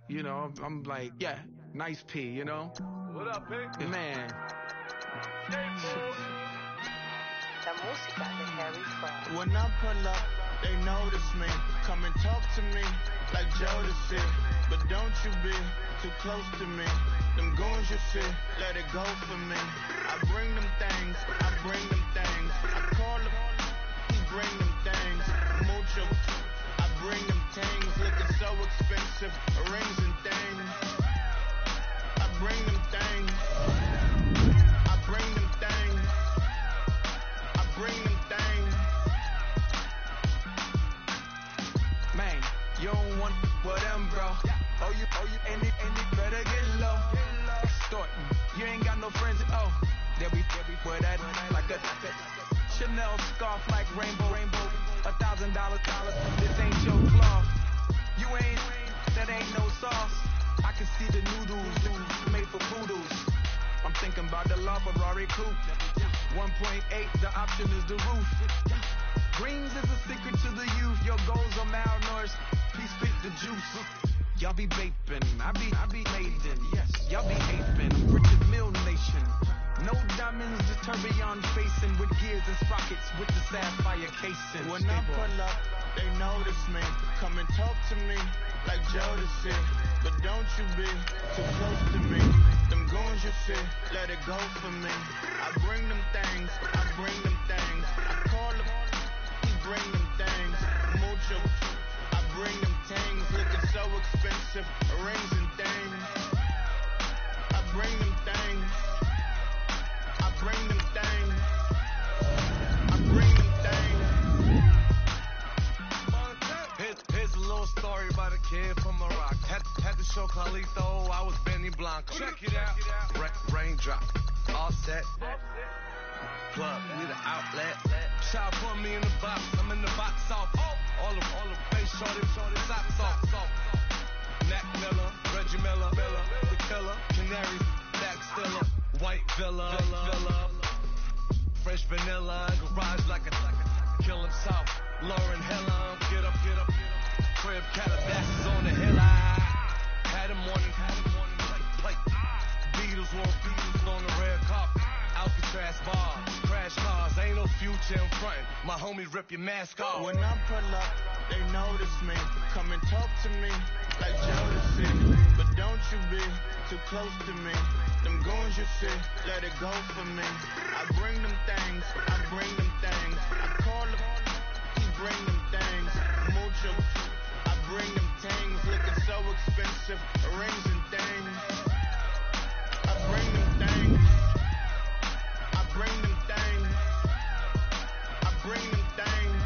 You know, I'm like, yeah, nice P, you know? What up, big? Man. When I pull up, they notice me. Come and talk to me like Jodeci. But don't you be too close to me. Them goons you see, let it go for me. I bring them things, I bring them things. I call them, he bring them things. Mucho, I bring them things. Looking so expensive, rings and things. I bring them things. I bring them things. I bring them things. Man, you don't want with them, bro. Oh, you, and it better get low. Extorting, you ain't got no friends. Oh, they'll be with that like a Chanel scarf like rainbow. $1,000. This ain't your cloth. You ain't, that ain't no sauce. I can see the noodles made for poodles. I'm thinking about the LaFerrari coupe. 1.8, the option is the roof. Greens is a secret to the youth. Your goals are malnourished. Please spit the juice. Y'all be vaping, I be laden. Yes, y'all be aping. I'm Richard Mill Nation. No diamonds, just tourbillon facing with gears and sprockets with the sapphire casing. When I pull up, they notice me. Come and talk to me like Jodeci. But don't you be too close to me. Them goons you see, let it go for me. I bring them things, I bring them things. I call them, he bring them things. Mucho, I bring them things. Looking so expensive, rings and things. I bring them things. I bring them things. I bring them things. Here's a little story about a kid from Morocco. Had to show Carlito I was Benny Blanco. Check it out. Raindrop, all set. Plug, we the outlet. Shot put me in the box. I'm in the box off. All the face shorty, socks off. Mac Miller, Reggie Miller, the killer, Canary, Stack Stiller, White Villa, fresh vanilla, garage like a kill himself. Lauren Hiller, get up. Crib Calabasas on the hill. I had him on plate. Beatles on the red carpet. Alcatraz bars, crash cars, ain't no future in front. My homies rip your mask off. When I pull up, they notice me. Come and talk to me like Jodeci. But don't you be too close to me. Them goons you see, let it go for me. I bring them things, I bring them things. I call them, he bring them things. Mucho, I bring them things. Looking so expensive, rings and things. I bring them things. I bring them things. I bring them things.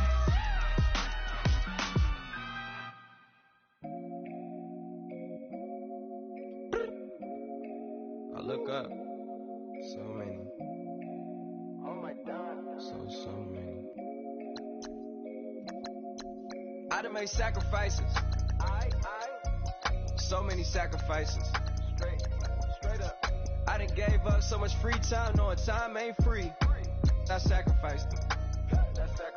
I look up. So many. Oh my God. So many. I done made sacrifices. So many sacrifices. Straight up. I done gave up so much free time, knowing time ain't free. I sacrificed it.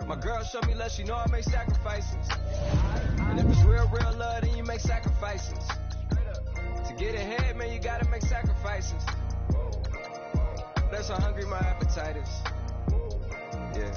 My girl showed me love, she know I make sacrifices. And if it's real love, then you make sacrifices. To get ahead, man, you gotta make sacrifices. That's how hungry my appetite is. Yeah.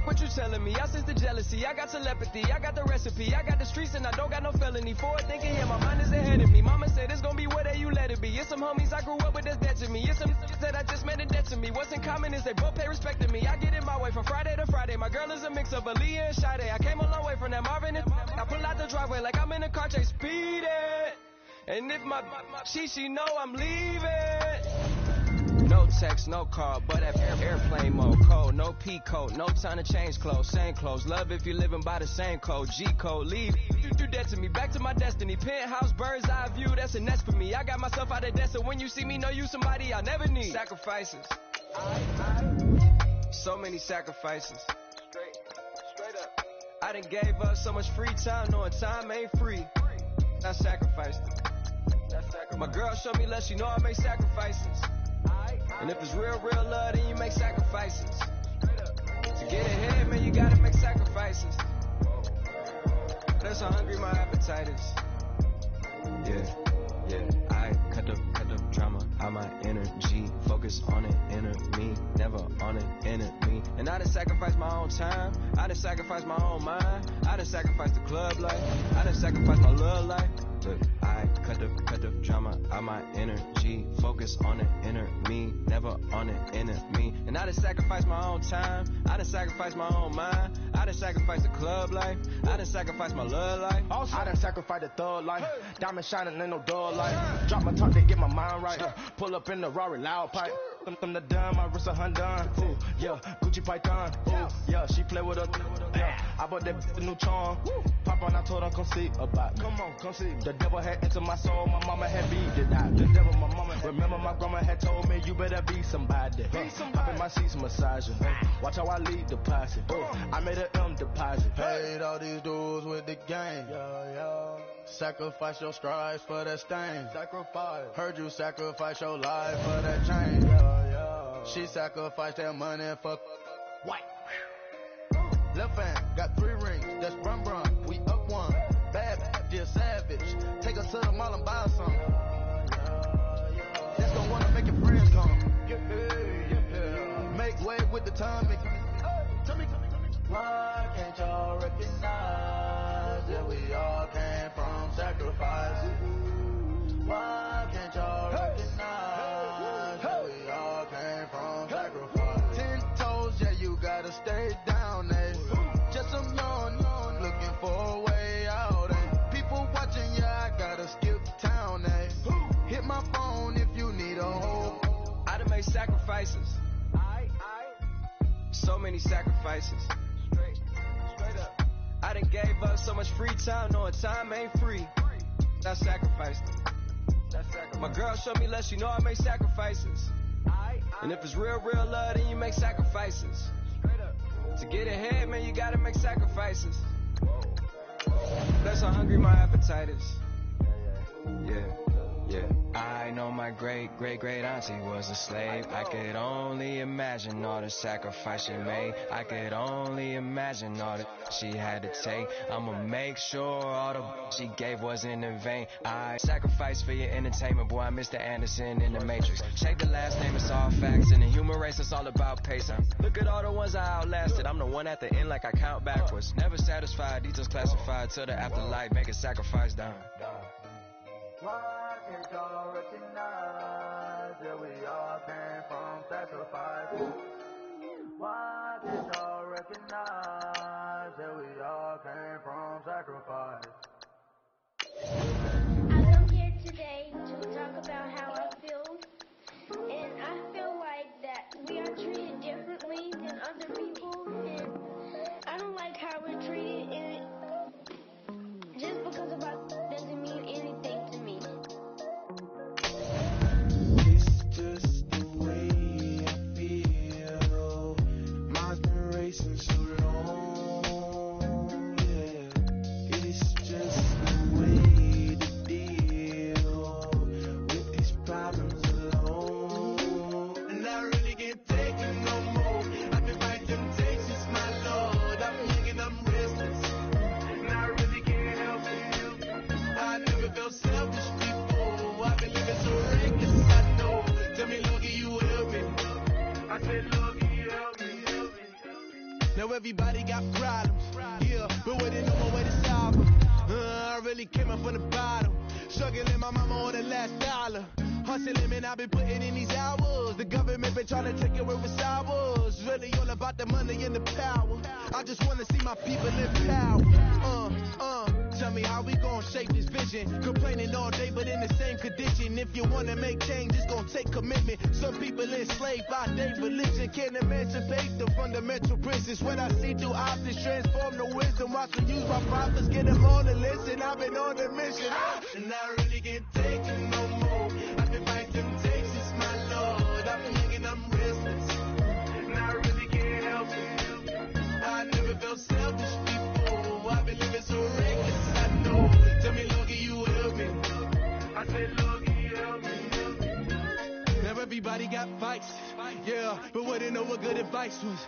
What you telling me? I sense the jealousy, I got telepathy, I got the recipe, I got the streets and I don't got no felony. Forward thinking, yeah, my mind is ahead of me. Mama said it's gonna be whatever you let it be. It's some homies I grew up with that's dead to me. It's some that I just made a debt to me. What's in common is they both pay respect to me. I get it my way from Friday to Friday. My girl is a mix of Aaliyah and Sade. I came a long way from that Marvin and I pull out the driveway like I'm in a car chase speeding. And if my she know I'm leaving. No text, no call, but at airplane mode. Code, no P code, no time to change clothes. Same clothes, love if you're living by the same code. G code, leave. You do that to me, back to my destiny. Penthouse, bird's eye view, that's a nest for me. I got myself out of debt, so when you see me, know you somebody I never need. Sacrifices. So many sacrifices. Straight up. I done gave up so much free time, knowing time ain't free. I sacrificed it. My girl showed me love, she know I make sacrifices. And if it's real love, then you make sacrifices. To get ahead, man, you gotta make sacrifices. That's how hungry my appetite is. I cut the drama out my energy. Focus on an enemy, never on an enemy. And I done sacrificed my own time. I done sacrificed my own mind. I done sacrificed the club life. I done sacrificed my love life. Look, I cut the drama out my energy. Focus on an enemy, never on an enemy. And I done sacrificed my own time. I done sacrificed my own mind. I done sacrificed the club life. I done sacrificed my love life. Also, I done sacrificed the thug life. Diamond shining in no dull light. Drop my top to get my mind right. Pull up in the Rari loud pipe. Them the dime, my wrist a Hyundai. Ooh, yeah, Gucci Python. Ooh, yeah, she play with her. Yeah, I bought that new charm. Pop on, I told her come see about. Come on, come see. The devil had entered my soul. My mama had beat it out. The devil, my mama. Remember my grandma had told me you better be somebody. Hop in my seats, massaging. Watch how I lead the posse. I made an M deposit. Paid all these dues with the game. Sacrifice your strides for that stain. Sacrifice. Heard you sacrifice your life for that change. She sacrificed that money for white. Left hand got 3 rings. That's run. We up one. Bad, dear savage. Take her to the mall and buy something. Just don't wanna make your friends come. Make way with the timing. Why can't y'all recognize that we all came from sacrifice? Why can't y'all recognize that we all came from sacrifice? 10 toes, yeah, you gotta stay down, eh? Just some yawn, looking for a way out, eh? People watching, yeah, I gotta skip town, eh? Hit my phone if you need a hold. I done made sacrifices. So many sacrifices. Straight up. I done gave up so much free time, knowing time ain't free. I sacrificed it. My girl showed me less, you know I make sacrifices. And if it's real love, then you make sacrifices. To get ahead, man, you gotta make sacrifices. That's how hungry my appetite is. Yeah. I know my great auntie was a slave. I could only imagine all the sacrifice she made. I could only imagine all that she had to take. I'ma make sure all the she gave wasn't in vain. I sacrificed for your entertainment, boy. I'm Mr. Anderson in the Matrix. Check the last name, it's all facts. In the human race, it's all about pace. Look at all the ones I outlasted. I'm the one at the end, like I count backwards. Never satisfied, details classified till the afterlife. Make a sacrifice down. Why can't y'all recognize that we all came from sacrifice? Why can't y'all recognize that we all came from sacrifice? I come here today to talk about how I feel, and I feel like that we are treated differently than other people, and I don't like how we're treated, and just because of us doesn't mean anything to me. It's just the way I feel. Mine's been racing so long, yeah. It's just the way to deal with these problems alone. And I really can't take it no more. I can fight temptations, my Lord. I'm thinking I'm restless, and I really can't help it. I never felt selfish before. I've been living so reckless, I know. Tell me, Lord, can you help me? I said, Lord, can you help me? Now everybody got problems, yeah, but waiting on my way to solve them. I really came up from the bottom, struggling my mama on the last dollar. Hustling, man, I've been putting in these hours. The government been trying to take away with ours. Really all about the money and the power. I just want to see my people in power. Tell me how we gon' shape this vision. Complaining all day, but in the same condition. If you wanna make change, it's gon' take commitment. Some people enslaved by their religion. Can't emancipate the fundamental principles. What I see through optics transform the wisdom. Watch me use my prophets, get them on the listen. I've been on a mission, and I really can't take it no more. I've been fighting temptations, my Lord. I've been thinking I'm restless, and I really can't help it. I never felt selfish before. I've been living so reckless, I know. Tell me, Lord, can you help me? I said, Lord, can you help me? Now everybody got fights, Yeah, but wouldn't know what good advice was.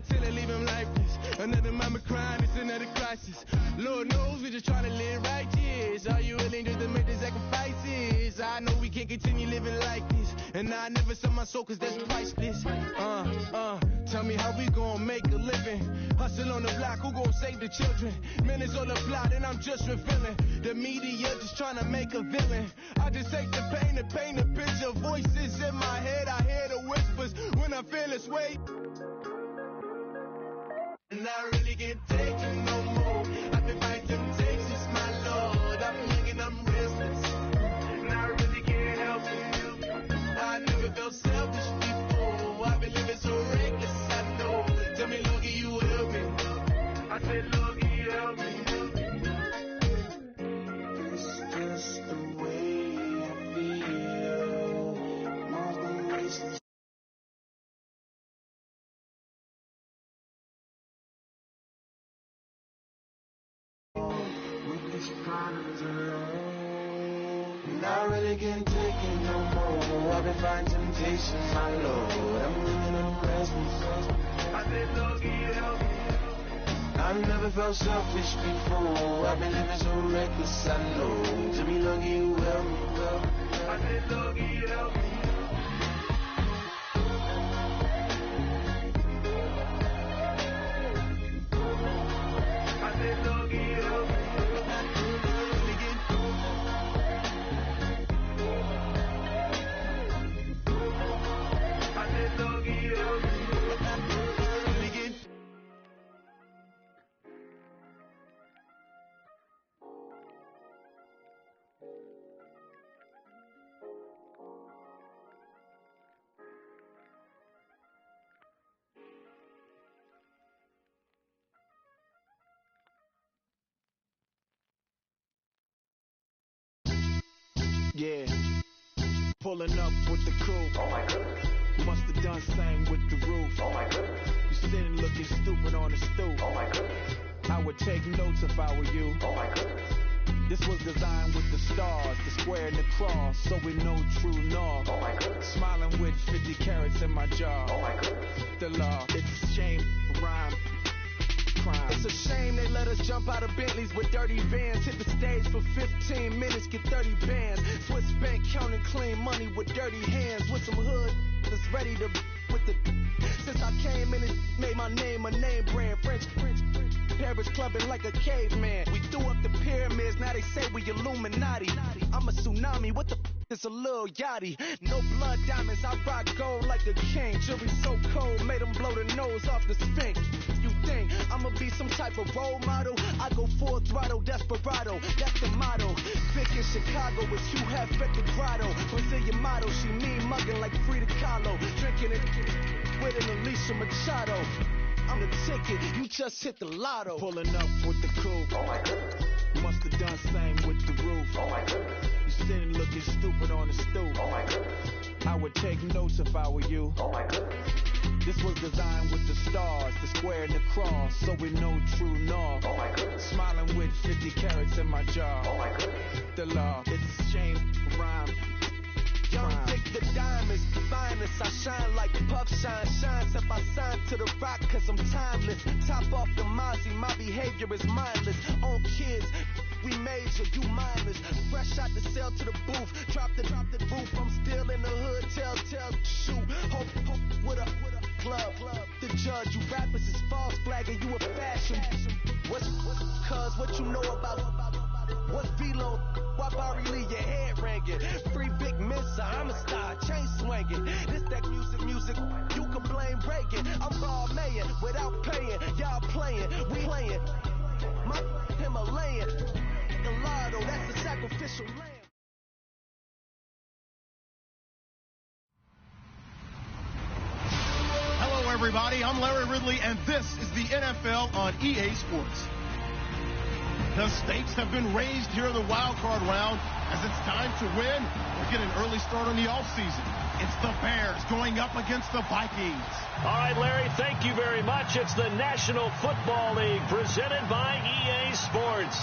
Till I leave him lifeless. Another mama crying, it's another crisis. Lord knows we're just trying to live righteous. Are you willing just to make the sacrifices? I know we can't continue living like this. And I never sell my soul cause that's priceless. Tell me how we gon' make a living. Hustle on the block, who gon' save the children? Minutes on the plot and I'm just revealing. The media just trying to make a villain. I just take the pain and paint a picture. Voices in my head, I hear the whispers when I feel this way. And I really can't take it no more. I've been fighting temptations, my Lord. I'm young and I'm restless. And I really can't help it. I never felt selfish before. I've been living so reckless, I know. Tell me, Lord, can you help me? I said, Lord, can you help me? It's just the way I feel. Mama wastes with these problems alone. And I really can't take it no more. I've been fighting temptations, my Lord. I'm living on restless. I said, Lord, can you help me? I've never felt selfish before. I've been living so reckless, I know. Tell me, Lord, can you help me? I said, Lord, can you help me? I said, Lord, can you help me? I said, Lord, can you help me? Yeah, pulling up with the crew. Oh my goodness. Must have done same with the roof. Oh my goodness. You sitting looking stupid on the stoop. Oh my goodness. I would take notes if I were you. Oh my goodness. This was designed with the stars, the square and the cross, so we know true north. Oh my goodness. Smiling with 50 carats in my jaw. Oh my goodness. The law, it's a shame, rhyme. It's a shame they let us jump out of Bentleys with dirty vans. Hit the stage for 15 minutes, get 30 bands. Swiss bank counting clean money with dirty hands. With some hood that's ready to with the. Since I came in and made my name a name brand. French. Paris clubbing like a caveman. We threw up the pyramids, now they say we Illuminati. I'm a tsunami, what the is a little yachty. No blood diamonds, I rock gold like a king. Jury so cold, made them blow the nose off the Sphinx. You think I'ma be some type of role model? I go full throttle, desperado, that's the motto. Big in Chicago is Hugh Hef at the grotto. Brazilian model, she mean mugging like Frida Kahlo. Drinking it with an Alicia Machado. I'm the ticket, you just hit the lotto. Pulling up with the crew. Oh my goodness. Must have done same with the roof. Oh my goodness. You sitting looking stupid on the stoop. Oh my goodness. I would take notes if I were you. Oh my goodness. This was designed with the stars, the square and the cross, so we know true north. Oh my goodness. Smiling with 50 carats in my jaw. Oh my goodness. The law, it's a shame, rhyme. Young Dick the diamonds, the finest. I shine like puff shine. Shines if I sign to the rock cause I'm timeless. Top off the Mozzie, my behavior is mindless. On kids, we major, you mindless. Fresh out the cell to the booth. Drop the roof, I'm still in the hood. Tell, shoot. Hope with a club. The judge, you rappers is false flagging, you a fashion. What's cuz, what you know about what Velo? Why Barry Lee, your head ringing? Free Big Missa, I'm a star, chain swinging. This that music, you can blame Reagan. I'm ball mayin' without paying. Y'all playing, we playing. My Himalayan, Gallardo, that's the sacrificial lamb. Hello, everybody. I'm Larry Ridley, and this is the NFL on EA Sports. The stakes have been raised here in the wild card round as it's time to win or get an early start on the offseason. It's the Bears going up against the Vikings. All right, Larry, thank you very much. It's the National Football League presented by EA Sports.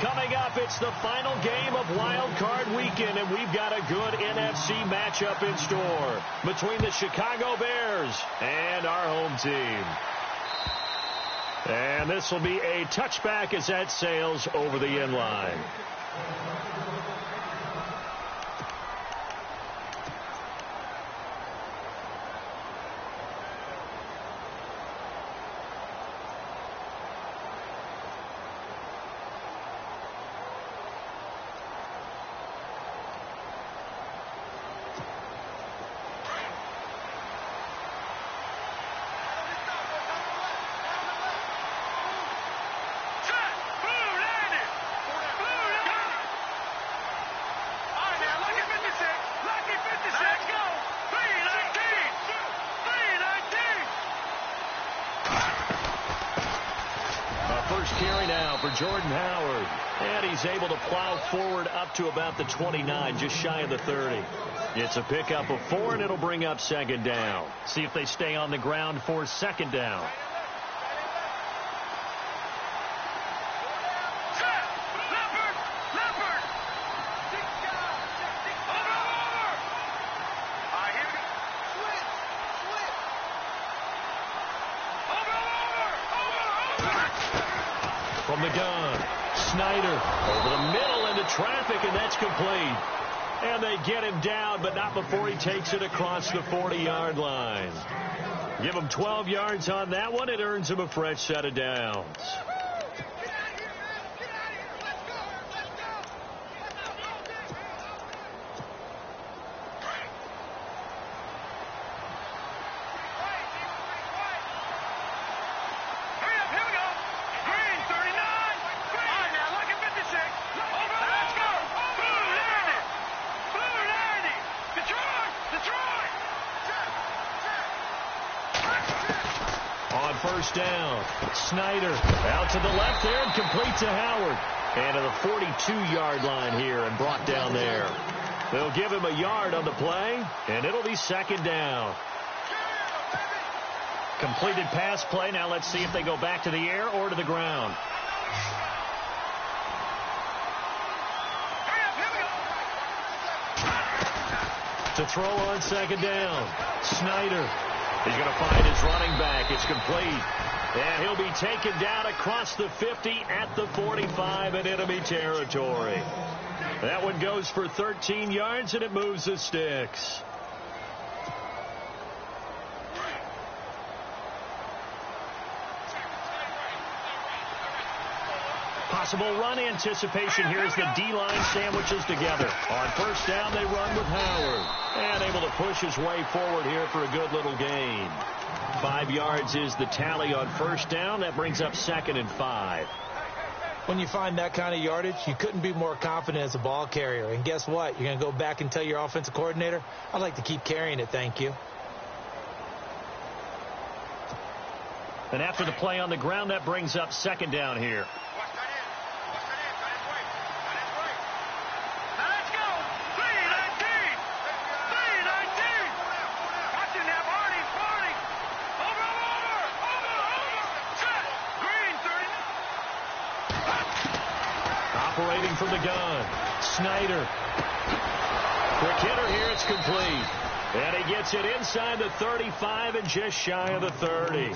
Coming up, it's the final game of Wild Card Weekend, and we've got a good NFC matchup in store between the Chicago Bears and our home team. And this will be a touchback as that sails over the end line. Jordan Howard, and he's able to plow forward up to about the 29, just shy of the 30. It's a pickup of 4, and it'll bring up second down. See if they stay on the ground for second down. From the gun, Snyder over the middle into traffic, and that's complete. And they get him down, but not before he takes it across the 40-yard line. Give him 12 yards on that one. It earns him a fresh set of downs. First down. Snyder out to the left there and complete to Howard. And to the 42-yard line here and brought down there. They'll give him a yard on the play, and it'll be second down. Completed pass play. Now let's see if they go back to the air or to the ground. To throw on second down. Snyder. He's going to find his running back. It's complete. And he'll be taken down across the 50 at the 45 in enemy territory. That one goes for 13 yards, and it moves the sticks. Possible run anticipation here as the D-line sandwiches together. On first down, they run with Howard. And able to push his way forward here for a good little gain. 5 yards is the tally on first down. That brings up second and 5. When you find that kind of yardage, you couldn't be more confident as a ball carrier. And guess what? You're going to go back and tell your offensive coordinator, I'd like to keep carrying it, thank you. And after the play on the ground, that brings up second down here. Operating from the gun, Snyder. Quick hitter here, it's complete. And he gets it inside the 35 and just shy of the 30.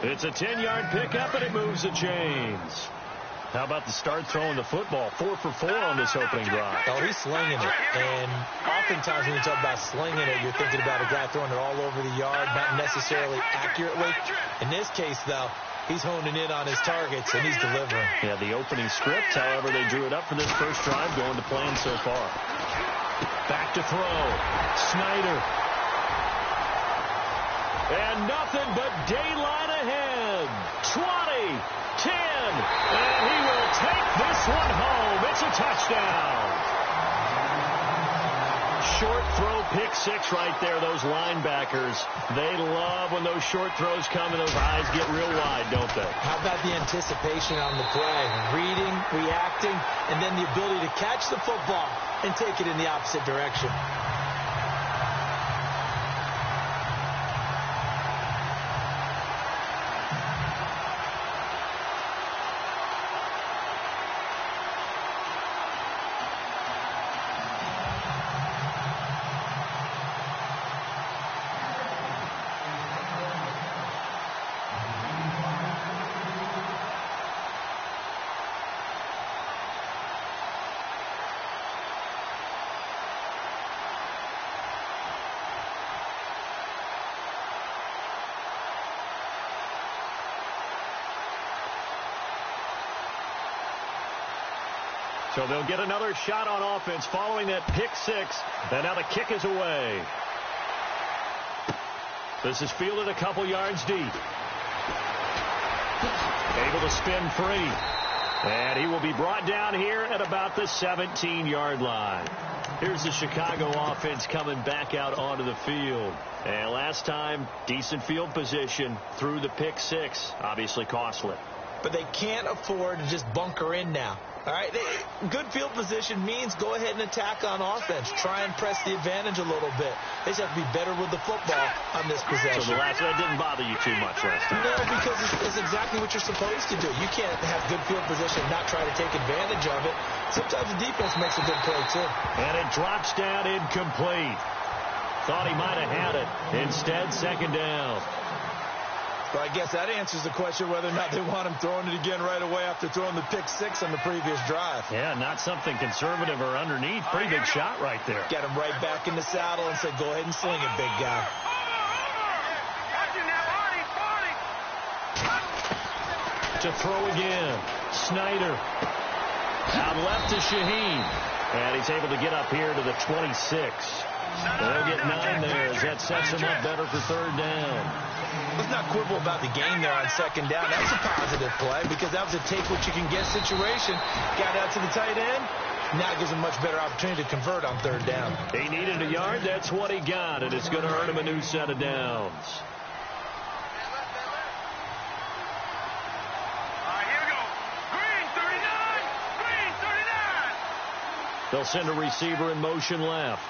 It's a 10-yard pickup, and it moves the chains. How about the start throwing the football? 4 for 4 on this opening drive. Oh, he's slinging it. And oftentimes when you talk about slinging it, you're thinking about a guy throwing it all over the yard, not necessarily accurately. In this case, though, he's honing in on his targets, and he's delivering. Yeah, the opening script, however, they drew it up for this first drive, going to plan so far. Back to throw. Snyder. And nothing but daylight ahead. 20, 10, and he will take this one home. It's a touchdown. Short throw, pick six right there. Those linebackers, they love when those short throws come and those eyes get real wide, don't they? How about the anticipation on the play? Reading, reacting, and then the ability to catch the football and take it in the opposite direction. So they'll get another shot on offense following that pick six. And now the kick is away. This is fielded a couple yards deep. Able to spin free. And he will be brought down here at about the 17-yard line. Here's the Chicago offense coming back out onto the field. And last time, decent field position through the pick six. Obviously costly. But they can't afford to just bunker in now. All right, good field position means go ahead and attack on offense. Try and press the advantage a little bit. They just have to be better with the football on this possession. So that didn't bother you too much last time? No, because it's exactly what you're supposed to do. You can't have good field position and not try to take advantage of it. Sometimes the defense makes a good play, too. And it drops down incomplete. Thought he might have had it. Instead, second down. Well, I guess that answers the question whether or not they want him throwing it again right away after throwing the pick six on the previous drive. Yeah, not something conservative or underneath. Pretty big shot right there. Get him right back in the saddle and say, go ahead and sling it, big guy. To throw again. Snyder. Out left to Shaheen. And he's able to get up here to the 26. They'll get 9 there as that sets him up better for third down. Let's not quibble about the game there on second down. That's a positive play because that was a take-what-you-can-get situation. Got out to the tight end. Now gives him much better opportunity to convert on third down. He needed a yard. That's what he got, and it's going to earn him a new set of downs. Here we go. Green 39. Green 39. They'll send a receiver in motion left.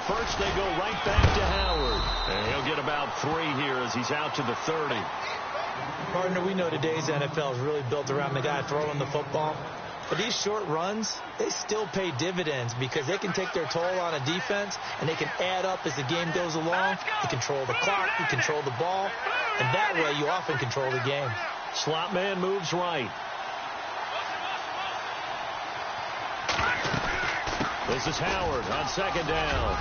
First, they go right back to Howard. And he'll get about 3 here as he's out to the 30. Partner, we know today's NFL is really built around the guy throwing the football. But these short runs, they still pay dividends because they can take their toll on a defense and they can add up as the game goes along. You control the clock, you control the ball, and that way you often control the game. Slot man moves right. This is Howard on second down.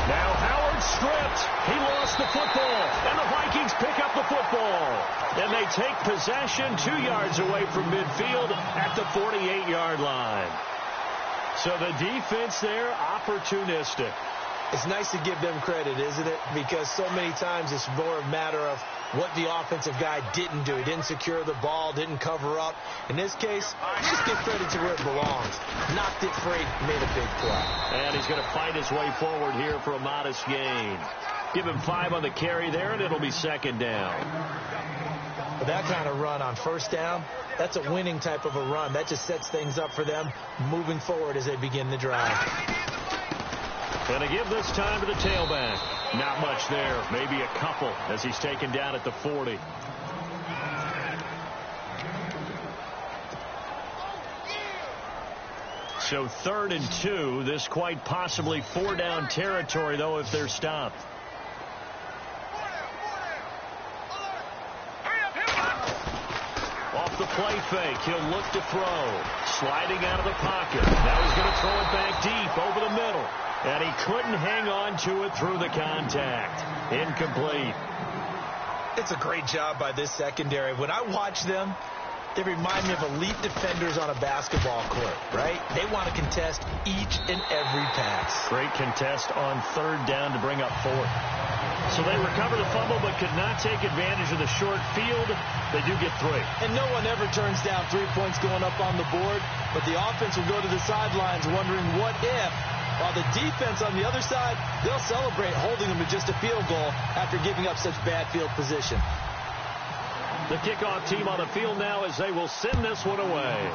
Now Howard stripped. He lost the football. And the Vikings pick up the football. And they take possession 2 yards away from midfield at the 48-yard line. So the defense there, opportunistic. It's nice to give them credit, isn't it? Because so many times it's more a matter of what the offensive guy didn't do. He didn't secure the ball, didn't cover up. In this case, just give credit to where it belongs. Knocked it free, made a big play. And he's going to fight his way forward here for a modest gain. Give him 5 on the carry there, and it'll be second down. But that kind of run on first down, that's a winning type of a run. That just sets things up for them moving forward as they begin the drive. Going to give this time to the tailback. Not much there. Maybe a couple as he's taken down at the 40. So 3rd and 2. This quite possibly 4-down territory, though, if they're stopped. Off the play fake. He'll look to throw. Sliding out of the pocket. Now he's going to throw it back deep over the middle. And he couldn't hang on to it through the contact. Incomplete. It's a great job by this secondary. When I watch them, they remind me of elite defenders on a basketball court, right? They want to contest each and every pass. Great contest on 3rd down to bring up 4th. So they recover the fumble but could not take advantage of the short field. They do get 3. And no one ever turns down 3 points going up on the board, but the offense will go to the sidelines wondering what if. While the defense on the other side, they'll celebrate holding them to just a field goal after giving up such bad field position. The kickoff team on the field now as they will send this one away.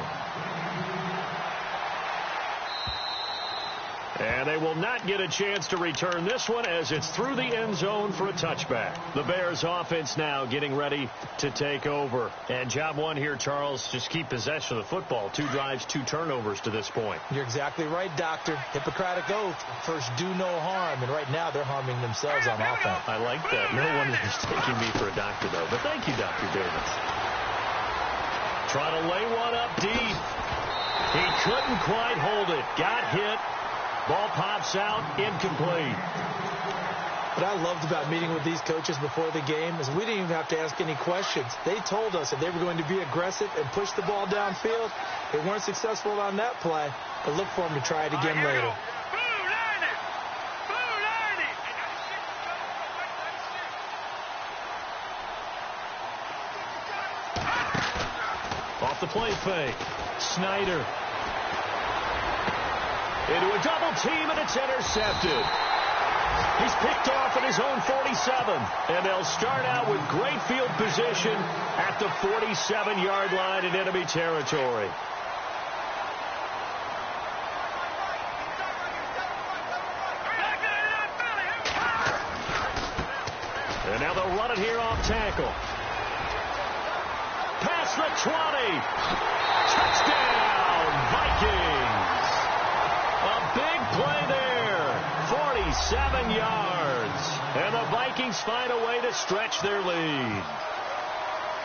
And they will not get a chance to return this one as it's through the end zone for a touchback. The Bears offense now getting ready to take over. And job one here, Charles, just keep possession of the football. 2 drives, 2 turnovers to this point. You're exactly right, Doctor. Hippocratic oath. First, do no harm. And right now, they're harming themselves on offense. I like that. No one is mistaking me for a doctor, though. But thank you, Dr. Davis. Trying to lay one up deep. He couldn't quite hold it. Got hit. Ball pops out, incomplete. What I loved about meeting with these coaches before the game is we didn't even have to ask any questions. They told us that they were going to be aggressive and push the ball downfield. They weren't successful on that play, but look for them to try it again later. Off the play fake. Snyder. Into a double team, and it's intercepted. He's picked off at his own 47. And they'll start out with great field position at the 47-yard line in enemy territory. And now they'll run it here off tackle. Past the 20. Touchdown, Vikings. A big play there. 47 yards. And the Vikings find a way to stretch their lead.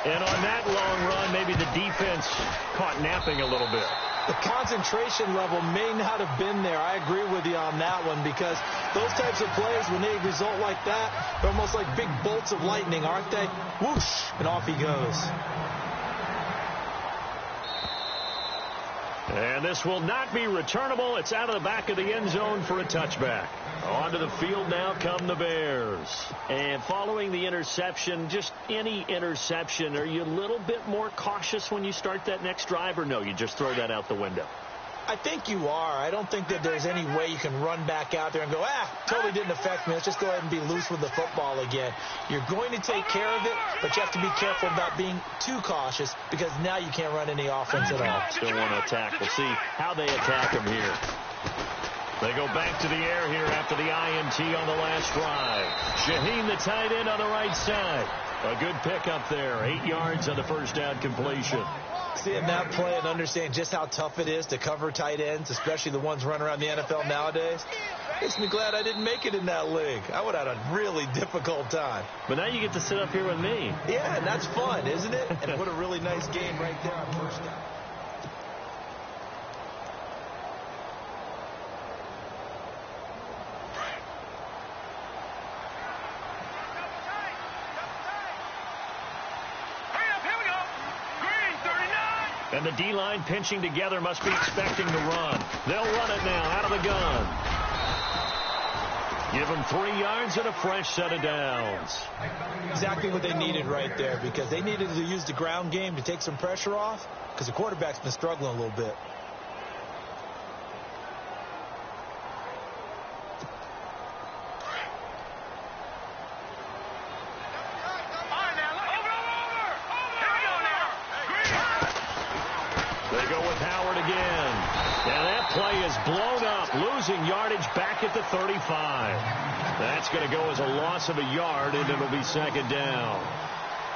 And on that long run, maybe the defense caught napping a little bit. The concentration level may not have been there. I agree with you on that one, because those types of plays, when they result like that, they're almost like big bolts of lightning, aren't they? Whoosh, and off he goes. And this will not be returnable. It's out of the back of the end zone for a touchback. Onto the field now come the Bears. And following the interception, just any interception, are you a little bit more cautious when you start that next drive, or no, you just throw that out the window? I think you are. I don't think that there's any way you can run back out there and go, totally didn't affect me. Let's just go ahead and be loose with the football again. You're going to take care of it, but you have to be careful about being too cautious, because now you can't run any offense at all. Still want to attack. We'll see how they attack him here. They go back to the air here after the INT on the last drive. Shaheen, the tight end, on the right side. A good pickup there. 8 yards on the first down completion. Seeing that play and understanding just how tough it is to cover tight ends, especially the ones running around the NFL nowadays, makes me glad I didn't make it in that league. I would have had a really difficult time. But now you get to sit up here with me. Yeah, and that's fun, isn't it? And put a really nice game right there on first down. And the D-line pinching together, must be expecting to run. They'll run it now out of the gun. Give them 3 yards and a fresh set of downs. Exactly what they needed right there, because they needed to use the ground game to take some pressure off, because the quarterback's been struggling a little bit. Blown up, losing yardage back at the 35. That's going to go as a loss of a yard, and it'll be second down.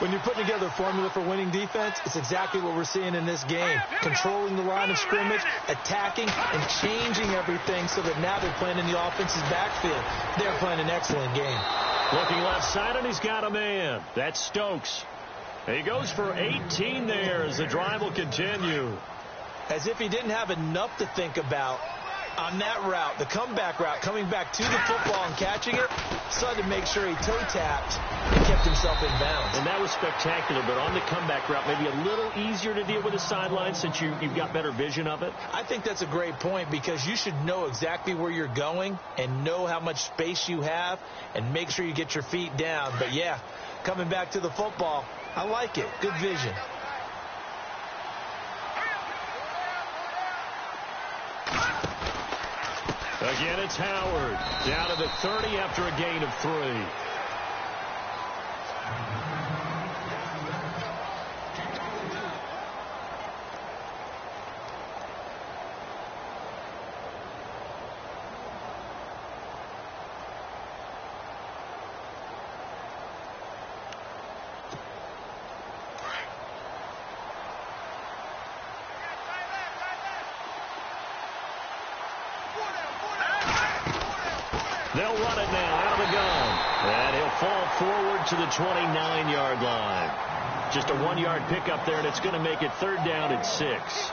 When you're putting together a formula for winning defense, it's exactly what we're seeing in this game. Controlling the line of scrimmage, attacking, and changing everything so that now they're playing in the offense's backfield. They're playing an excellent game. Looking left side, and he's got a man. That's Stokes. He goes for 18 there as the drive will continue. As if he didn't have enough to think about on that route, the comeback route, coming back to the football and catching it, decided to make sure he toe-tapped and kept himself in bounds. And that was spectacular, but on the comeback route, maybe a little easier to deal with the sideline since you've got better vision of it? I think that's a great point, because you should know exactly where you're going and know how much space you have and make sure you get your feet down. But, yeah, coming back to the football, I like it. Good vision. Again, it's Howard. Down to the 30 after a gain of 3. They'll run it now out of the gun. And he'll fall forward to the 29-yard line. Just a 1-yard pickup there, and it's going to make it third down at 6.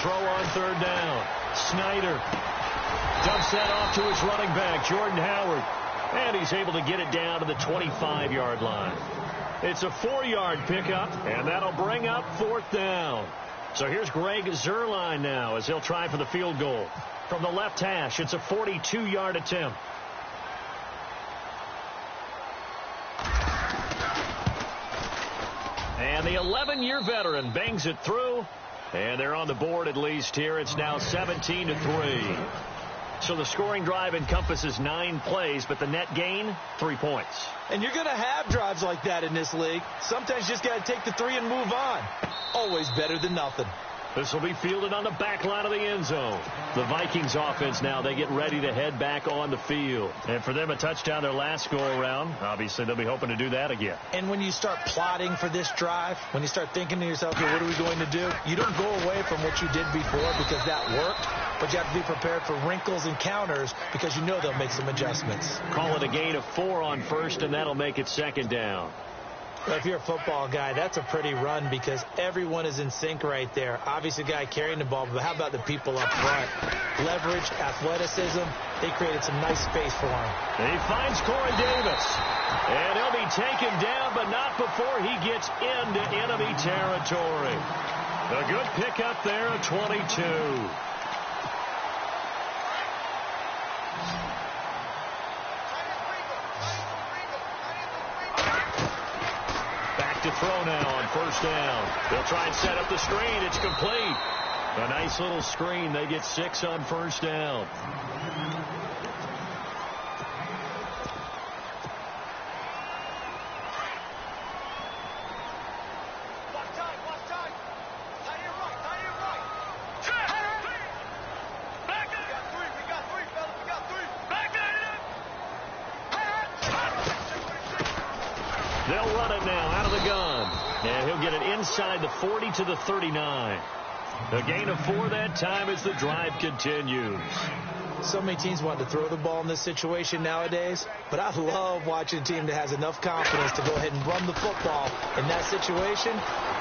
throw on third down. Snyder dumps that off to his running back, Jordan Howard. And he's able to get it down to the 25-yard line. It's a 4-yard pickup, and that'll bring up fourth down. So here's Greg Zuerlein now as he'll try for the field goal. From the left hash, it's a 42-yard attempt. And the 11-year veteran bangs it through. And they're on the board at least here. It's now 17-3. So the scoring drive encompasses 9 plays, but the net gain, 3 points. And you're going to have drives like that in this league. Sometimes you just got to take the 3 and move on. Always better than nothing. This will be fielded on the back line of the end zone. The Vikings offense now, they get ready to head back on the field. And for them, a touchdown their last go-around. Obviously, they'll be hoping to do that again. And when you start plotting for this drive, when you start thinking to yourself, okay, what are we going to do? You don't go away from what you did before because that worked. But you have to be prepared for wrinkles and counters because you know they'll make some adjustments. Call it a gain of 4 on first, and that'll make it second down. Well, if you're a football guy, that's a pretty run because everyone is in sync right there. Obviously, the guy carrying the ball, but how about the people up front? Leverage, athleticism, they created some nice space for him. And he finds Corey Davis. And he'll be taken down, but not before he gets into enemy territory. A good pickup there at 22. To throw now on first down. They'll try and set up the screen. It's complete. A nice little screen. They get 6 on first down. They'll run it now out of the gun. And he'll get it inside the 40 to the 39. A gain of 4 that time as the drive continues. So many teams want to throw the ball in this situation nowadays, but I love watching a team that has enough confidence to go ahead and run the football. In that situation,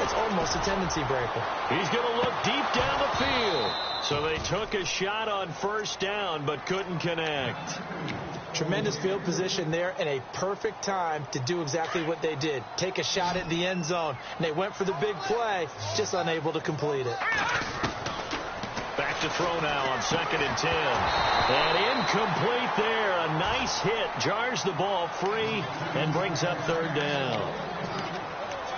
it's almost a tendency breaker. He's going to look deep down the field. So they took a shot on first down, but couldn't connect. Tremendous field position there and a perfect time to do exactly what they did. Take a shot at the end zone. And they went for the big play, just unable to complete it. Back to throw now on 2nd and 10. And incomplete there. A nice hit. Jars the ball free and brings up 3rd down.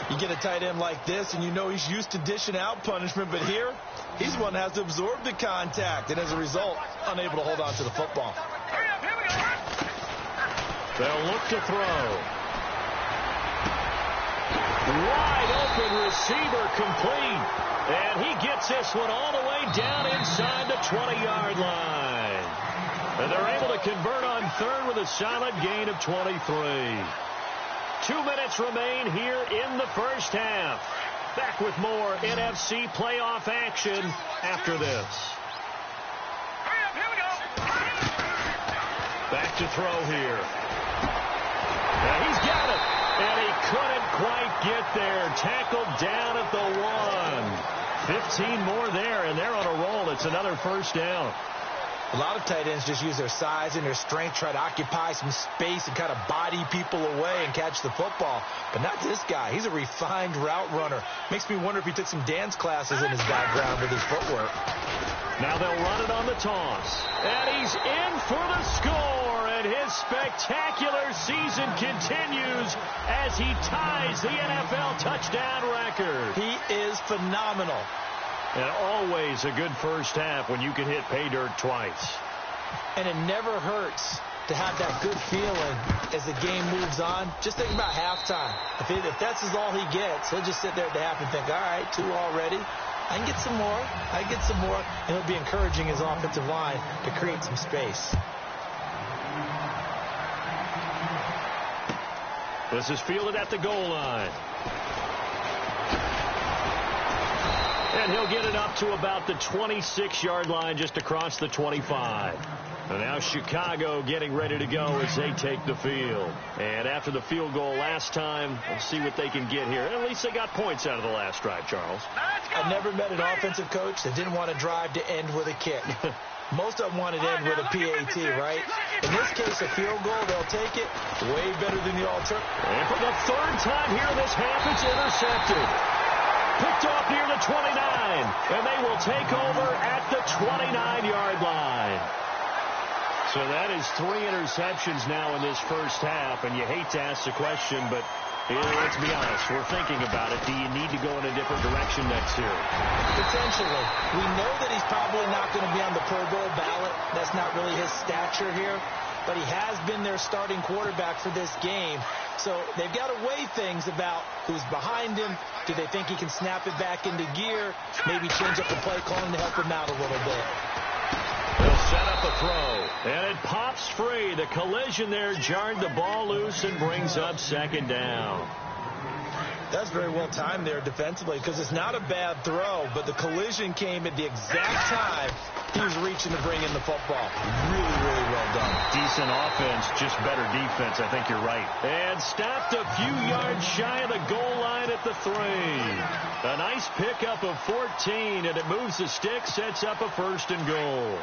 You get a tight end like this, and you know he's used to dishing out punishment, but here, he's one that has to absorb the contact, and as a result, unable to hold on to the football. They'll look to throw. Wide open receiver complete. And he gets this one all the way down inside the 20-yard line. And they're able to convert on 3rd with a solid gain of 23. 2 minutes remain here in the first half. Back with more NFC playoff action after this. Back to throw here. And he's got it. And he couldn't quite get there. Tackled down at the 1. 15 more there, and they're on a roll. It's another first down. A lot of tight ends just use their size and their strength, try to occupy some space and kind of body people away and catch the football. But not this guy. He's a refined route runner. Makes me wonder if he took some dance classes in his background with his footwork. Now they'll run it on the toss. And he's in for the score. And his spectacular season continues as he ties the NFL touchdown record. He is phenomenal. And always a good first half when you can hit pay dirt twice. And it never hurts to have that good feeling as the game moves on. Just think about halftime. If that's all he gets, he'll just sit there at the half and think, all right, 2 already. I can get some more. I can get some more. And he'll be encouraging his offensive line to create some space. This is fielded at the goal line. And he'll get it up to about the 26-yard line, just across the 25. And now Chicago getting ready to go as they take the field. And after the field goal last time, we'll see what they can get here. At least they got points out of the last drive, Charles. I never met an offensive coach that didn't want to drive to end with a kick. Most of them want to end with a PAT, right? In this case, a field goal, they'll take it. Way better than the alternative. And for the third time here this half, it's intercepted. Picked off near the 29. And they will take over at the 29-yard line. So that is 3 interceptions now in this first half. And you hate to ask the question, but let's be honest. We're thinking about it. Do you need to go in a different direction next year? Potentially. We know that he's probably not going to be on the Pro Bowl ballot. That's not really his stature here. But he has been their starting quarterback for this game. So they've got to weigh things about who's behind him. Do they think he can snap it back into gear? Maybe change up the play calling to help him out a little bit. They'll set up a throw. And it pops free. The collision there jarred the ball loose and brings up second down. That's very well timed there defensively because it's not a bad throw, but the collision came at the exact time he was reaching to bring in the football. Really, really well done. Decent offense, just better defense. I think you're right. And stopped a few yards shy of the goal line at the 3. A nice pickup of 14, and it moves the stick, sets up a 1st and goal.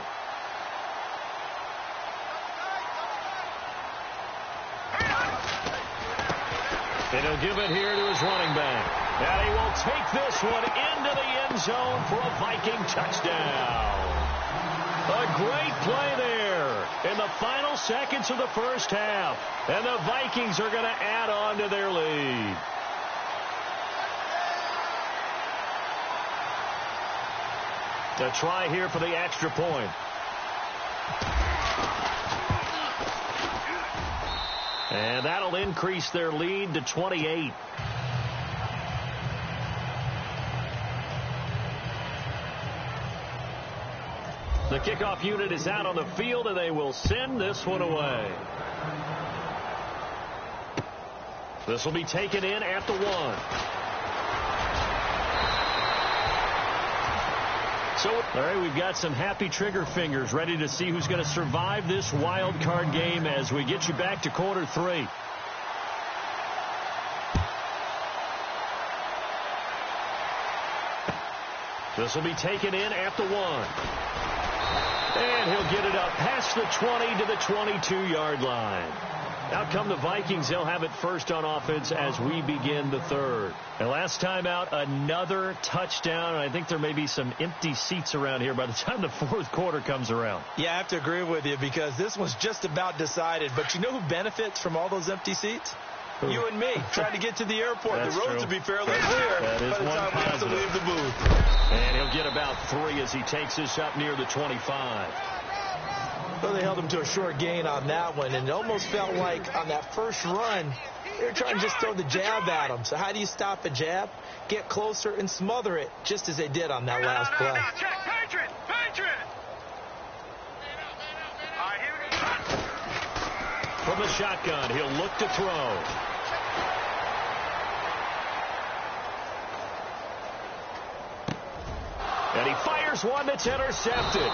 And he'll give it here to his running back. And he will take this one into the end zone for a Viking touchdown. A great play there in the final seconds of the first half. And the Vikings are going to add on to their lead. A try here for the extra point. And that'll increase their lead to 28. The kickoff unit is out on the field, and they will send this one away. This will be taken in at the 1. So, all right, we've got some happy trigger fingers ready to see who's going to survive this wild card game as we get you back to quarter 3. This will be taken in at the 1. And he'll get it up past the 20 to the 22-yard line. Out come the Vikings. They'll have it first on offense as we begin the 3rd. And last time out, another touchdown. I think there may be some empty seats around here by the time the 4th quarter comes around. Yeah, I have to agree with you because this was just about decided. But you know who benefits from all those empty seats? Who? You and me, trying to get to the airport. That's the roads true. will be fairly clear by the time we have to leave the booth. And he'll get about 3 as he takes this up near the 25. Well, they held him to a short gain on that one, and it almost felt like on that first run, they were trying to just throw the jab at him. So how do you stop a jab? Get closer and smother it, just as they did on that last play. From the shotgun, he'll look to throw. And he fires one that's intercepted.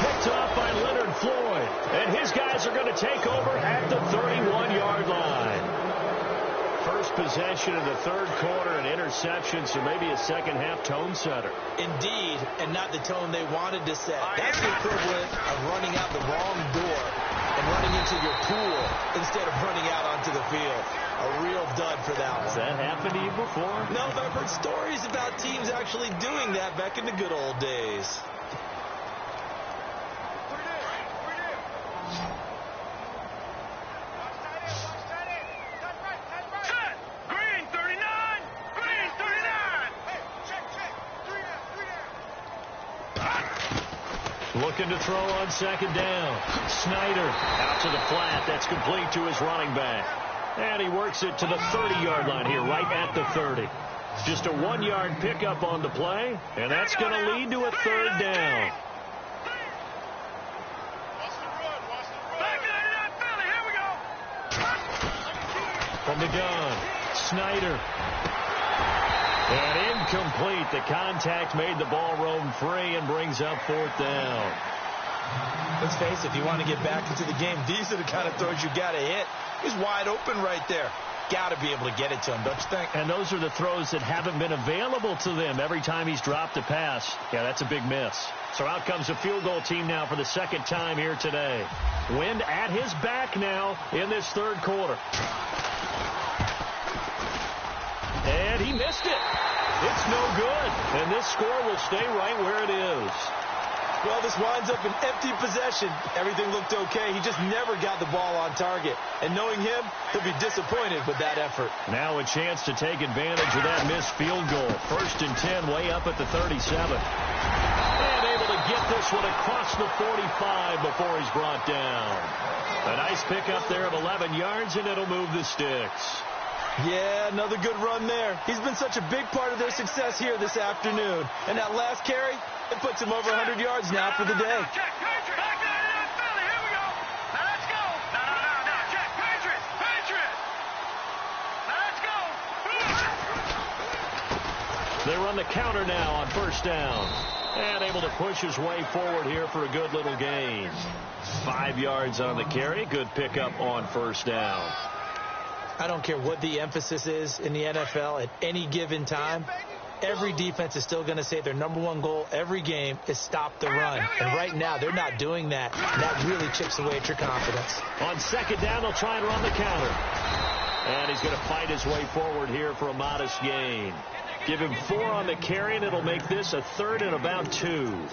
Picked off by Leonard Floyd. And his guys are going to take over at the 31-yard line. First possession in the 3rd quarter, an interception, so maybe a second-half tone setter. Indeed, and not the tone they wanted to set. That's the equivalent of running out the wrong door and running into your pool instead of running out onto the field. A real dud for that one. Has that happened to you before? No, but I've heard stories about teams actually doing that back in the good old days. Looking to throw on 2nd down. Snyder out to the flat. That's complete to his running back. And he works it to the 30-yard line here, right at the 30. Just a 1-yard pickup on the play, and that's going to lead to a 3rd down. From the gun, Snyder. And incomplete. The contact made the ball roam free and brings up 4th down. Let's face it, if you want to get back into the game, these are the kind of throws you got to hit. He's wide open right there. Got to be able to get it to him, don't you think? And those are the throws that haven't been available to them every time he's dropped a pass. Yeah, that's a big miss. So out comes a field goal team now for the second time here today. Wind at his back now in this 3rd quarter. And he missed it. It's no good. And this score will stay right where it is. Well, this winds up an empty possession. Everything looked okay. He just never got the ball on target. And knowing him, he'll be disappointed with that effort. Now a chance to take advantage of that missed field goal. 1st and 10, way up at the 37. And able to get this one across the 45 before he's brought down. A nice pickup there of 11 yards, and it'll move the sticks. Yeah, another good run there. He's been such a big part of their success here this afternoon. And that last carry, it puts him over 100 yards now for the day. Check, Patriot. Back down, Philly. Here we go. Now let's go. No. Check, Patriot. Now let's go. They run the counter now on 1st down. And able to push his way forward here for a good little gain. 5 yards on the carry. Good pickup on 1st down. I don't care what the emphasis is in the NFL at any given time. Every defense is still going to say their #1 goal every game is stop the run. And right now, they're not doing that. And that really chips away at your confidence. On 2nd down, they'll try and run the counter. And he's going to fight his way forward here for a modest gain. Give him 4 on the carry, and it'll make this a 3rd and about 2.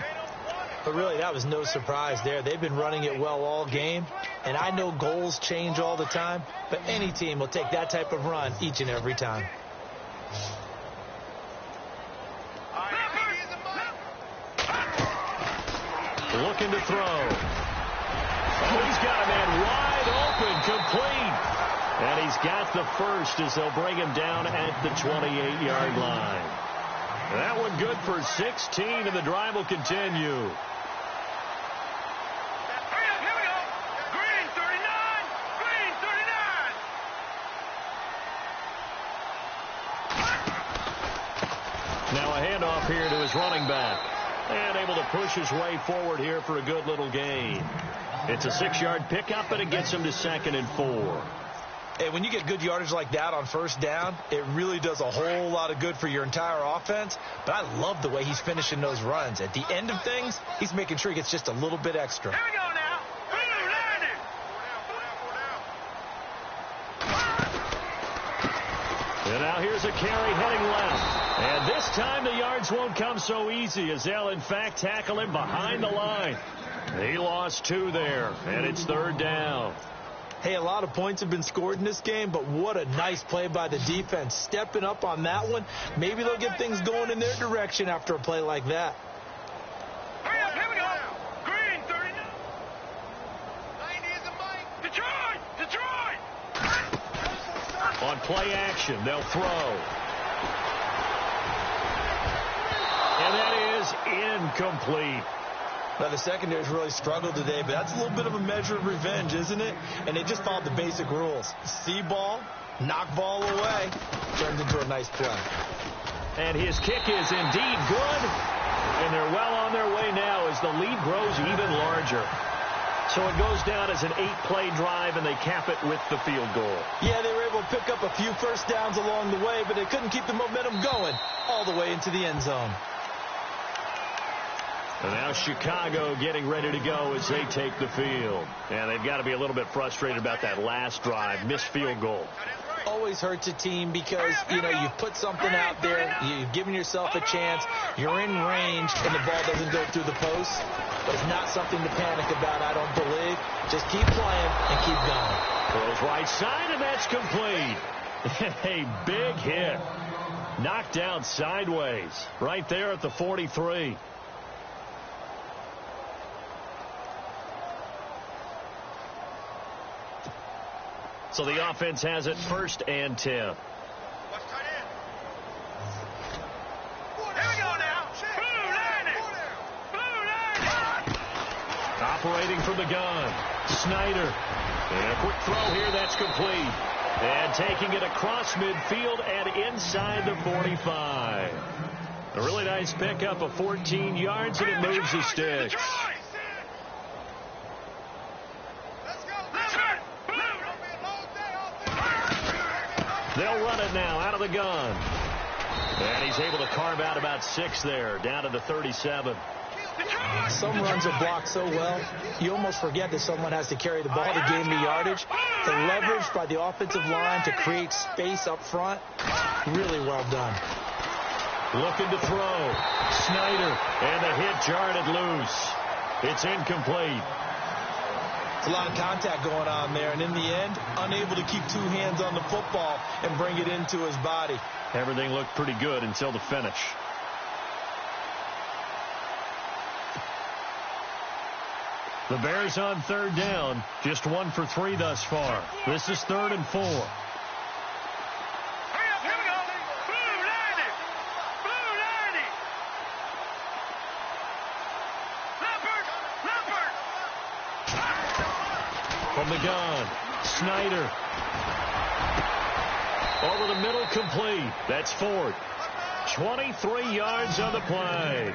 But really, that was no surprise there. They've been running it well all game. And I know goals change all the time, but any team will take that type of run each and every time. Looking to throw. Oh, he's got a man wide open, complete. And he's got the first as they'll bring him down at the 28-yard line. That one good for 16, and the drive will continue. Now a handoff here to his running back. And able to push his way forward here for a good little gain. It's a 6-yard pickup, but it gets him to 2nd and 4. Hey, when you get good yardage like that on 1st down, it really does a whole lot of good for your entire offense. But I love the way he's finishing those runs. At the end of things, he's making sure he gets just a little bit extra. Here we go now. And now here's a carry heading left. And this time the yards won't come so easy as they'll, in fact, tackle him behind the line. He lost 2 there, and it's 3rd down. Hey, a lot of points have been scored in this game, but what a nice play by the defense. Stepping up on that one, maybe they'll get things going in their direction after a play like that. Hurry up, here we go. Green, 39. 90 is a Mike. Detroit. On play action, they'll throw. And that is incomplete. Now, the secondary's really struggled today, but that's a little bit of a measure of revenge, isn't it? And they just followed the basic rules. See ball, knock ball away, turned into a nice play. And his kick is indeed good. And they're well on their way now as the lead grows even larger. So it goes down as an 8-play drive, and they cap it with the field goal. Yeah, they were able to pick up a few first downs along the way, but they couldn't keep the momentum going all the way into the end zone. And now Chicago getting ready to go as they take the field. And they've got to be a little bit frustrated about that last drive, missed field goal. Always hurts a team because, you know, you put something out there, you've given yourself a chance, you're in range, and the ball doesn't go through the post. But it's not something to panic about, I don't believe. Just keep playing and keep going. Throws right side, and that's complete. A big hit. Knocked down sideways right there at the 43. So the offense has it 1st and 10. Here we go now. Blue line. Operating from the gun. Snyder. And a quick throw here. That's complete. And taking it across midfield and inside the 45. A really nice pickup of 14 yards, and it moves the sticks. They'll run it now out of the gun. And he's able to carve out about 6 there, down to the 37. Some runs are blocked so well, you almost forget that someone has to carry the ball to gain the yardage. The leverage by the offensive line to create space up front, really well done. Looking to throw. Snyder, and the hit jarred it loose. It's incomplete. A lot of contact going on there, and in the end, unable to keep 2 hands on the football and bring it into his body. Everything looked pretty good until the finish. The Bears on 3rd down, just 1 for 3 thus far. This is 3rd and 4. From the gun, Snyder. Over the middle, complete. That's Ford. 23 yards on the play.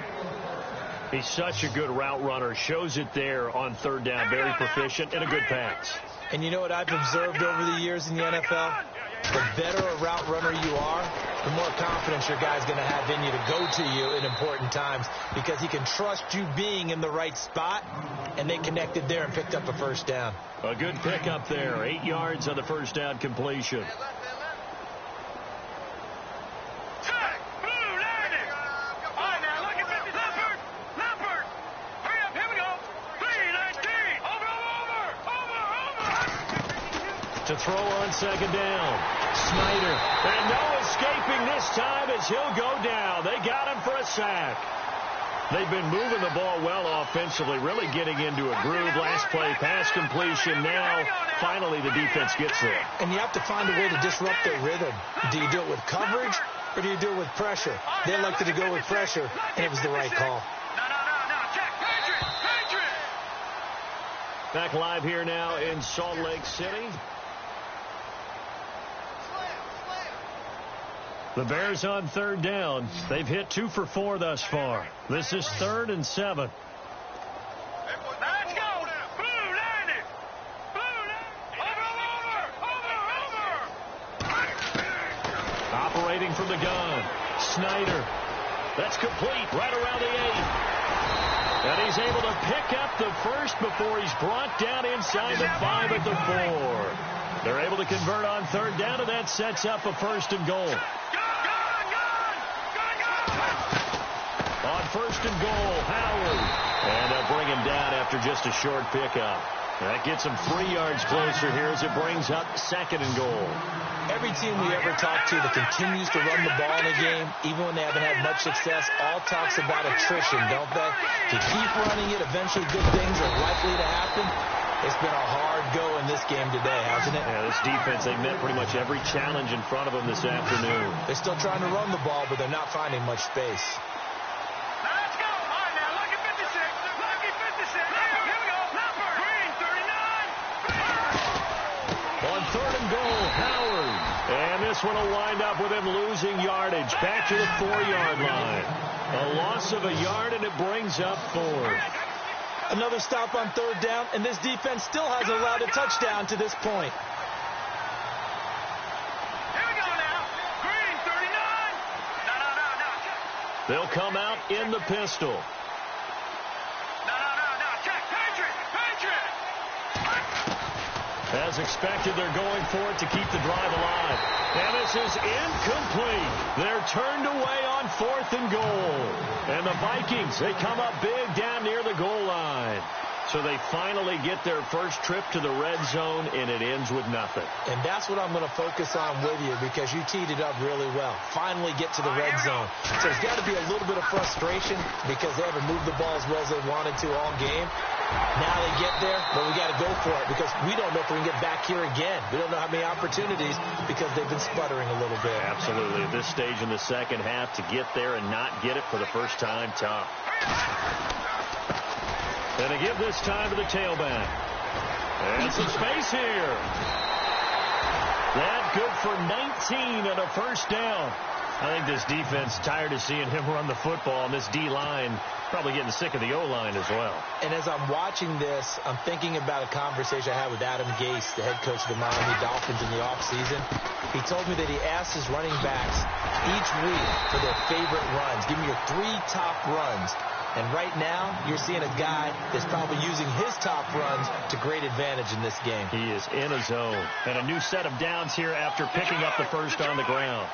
He's such a good route runner. Shows it there on 3rd down. Very proficient and a good pass. And you know what I've observed over the years in the NFL? The better a route runner you are, the more confidence your guy's going to have in you to go to you in important times, because he can trust you being in the right spot, and they connected there and picked up a 1st down. A good pickup there. 8 yards on the 1st down completion. To throw on 2nd down. Snyder. And no escaping this time as he'll go down. They got him for a sack. They've been moving the ball well offensively, really getting into a groove. Last play, pass completion. Now, finally, the defense gets there. And you have to find a way to disrupt their rhythm. Do you do it with coverage, or do you do it with pressure? They elected to go with pressure, and it was the right call. Back live here now in Salt Lake City. The Bears on 3rd down. They've hit 2 for 4 thus far. This is 3rd and 7. Let's go! Blue, landing! Over! Operating from the gun. Snyder. That's complete right around the 8. And he's able to pick up the 1st before he's brought down inside the 5 at the 4. They're able to convert on 3rd down, and that sets up a 1st and goal. On 1st and goal, Howard. And they'll bring him down after just a short pickup. That gets him 3 yards closer here as it brings up 2nd and goal. Every team we ever talk to that continues to run the ball in a game, even when they haven't had much success, all talks about attrition, don't they? To keep running it, eventually good things are likely to happen. It's been a hard go in this game today, hasn't it? Yeah, this defense, they met pretty much every challenge in front of them this afternoon. They're still trying to run the ball, but they're not finding much space. Let's go! All right, now, lucky 56. Lucky 56. Here we go. Number. Green, 39. On 3rd and goal, Howard. And this one will wind up with him losing yardage. Back to the 4-yard line. A loss of a yard, and it brings up 4th. Another stop on 3rd down, and this defense still hasn't allowed a touchdown to this point. Here we go now. Green, 39. No. They'll come out in the pistol. No. Check. Patriot. As expected, they're going for it to keep the drive alive. And this is incomplete. They're turned away on 4th and goal. And the Vikings, they come up big down near the goal line. So they finally get their first trip to the red zone, and it ends with nothing. And that's what I'm going to focus on with you, because you teed it up really well. Finally get to the red zone. So there's got to be a little bit of frustration because they haven't moved the ball as well as they wanted to all game. Now they get there, but we got to go for it because we don't know if we can get back here again. We don't know how many opportunities because they've been sputtering a little bit. Absolutely. At this stage in the second half, to get there and not get it for the first time, tough. And they give this time to the tailback. And some space here. That good for 19 and a first down. I think this defense tired of seeing him run the football, and this D-line probably getting sick of the O-line as well. And as I'm watching this, I'm thinking about a conversation I had with Adam Gase, the head coach of the Miami Dolphins in the offseason. He told me that he asked his running backs each week for their favorite runs. Give me your 3 top runs. And right now, you're seeing a guy that's probably using his top runs to great advantage in this game. He is in a zone. And a new set of downs here after picking up the first on the ground.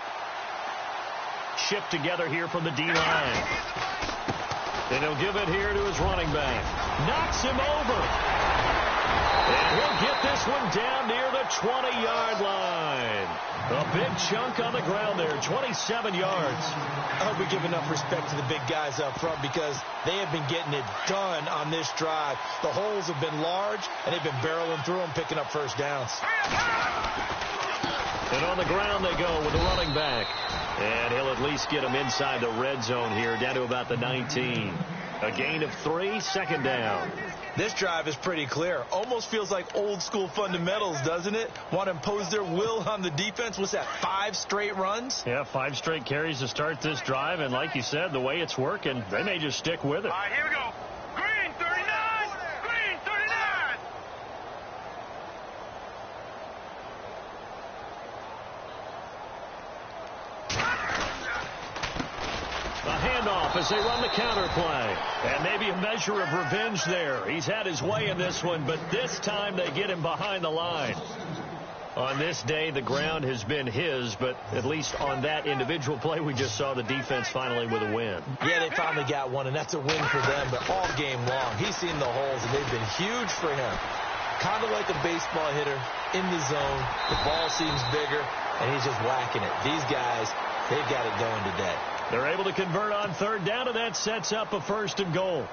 Shipped together here from the D-line. And he'll give it here to his running back. Knocks him over. And he'll get this one down near the 20-yard line. A big chunk on the ground there, 27 yards. I hope we give enough respect to the big guys up front because they have been getting it done on this drive. The holes have been large, and they've been barreling through them, picking up first downs. And on the ground they go with the running back. And he'll at least get him inside the red zone here, down to about the 19. A gain of 3, second down. This drive is pretty clear. Almost feels like old school fundamentals, doesn't it? Want to impose their will on the defense. What's that, 5 straight runs? Yeah, 5 straight carries to start this drive. And like you said, the way it's working, they may just stick with it. All right, here we go. Green 39. Green 39. A handoff as they run the counter play. And maybe a measure of revenge there. He's had his way in this one, but this time they get him behind the line. On this day, the ground has been his, but at least on that individual play, we just saw the defense finally with a win. Yeah, they finally got one, and that's a win for them, but all game long, he's seen the holes, and they've been huge for him. Kind of like a baseball hitter in the zone. The ball seems bigger, and he's just whacking it. These guys, they've got it going today. They're able to convert on third down, and that sets up a 1st and goal.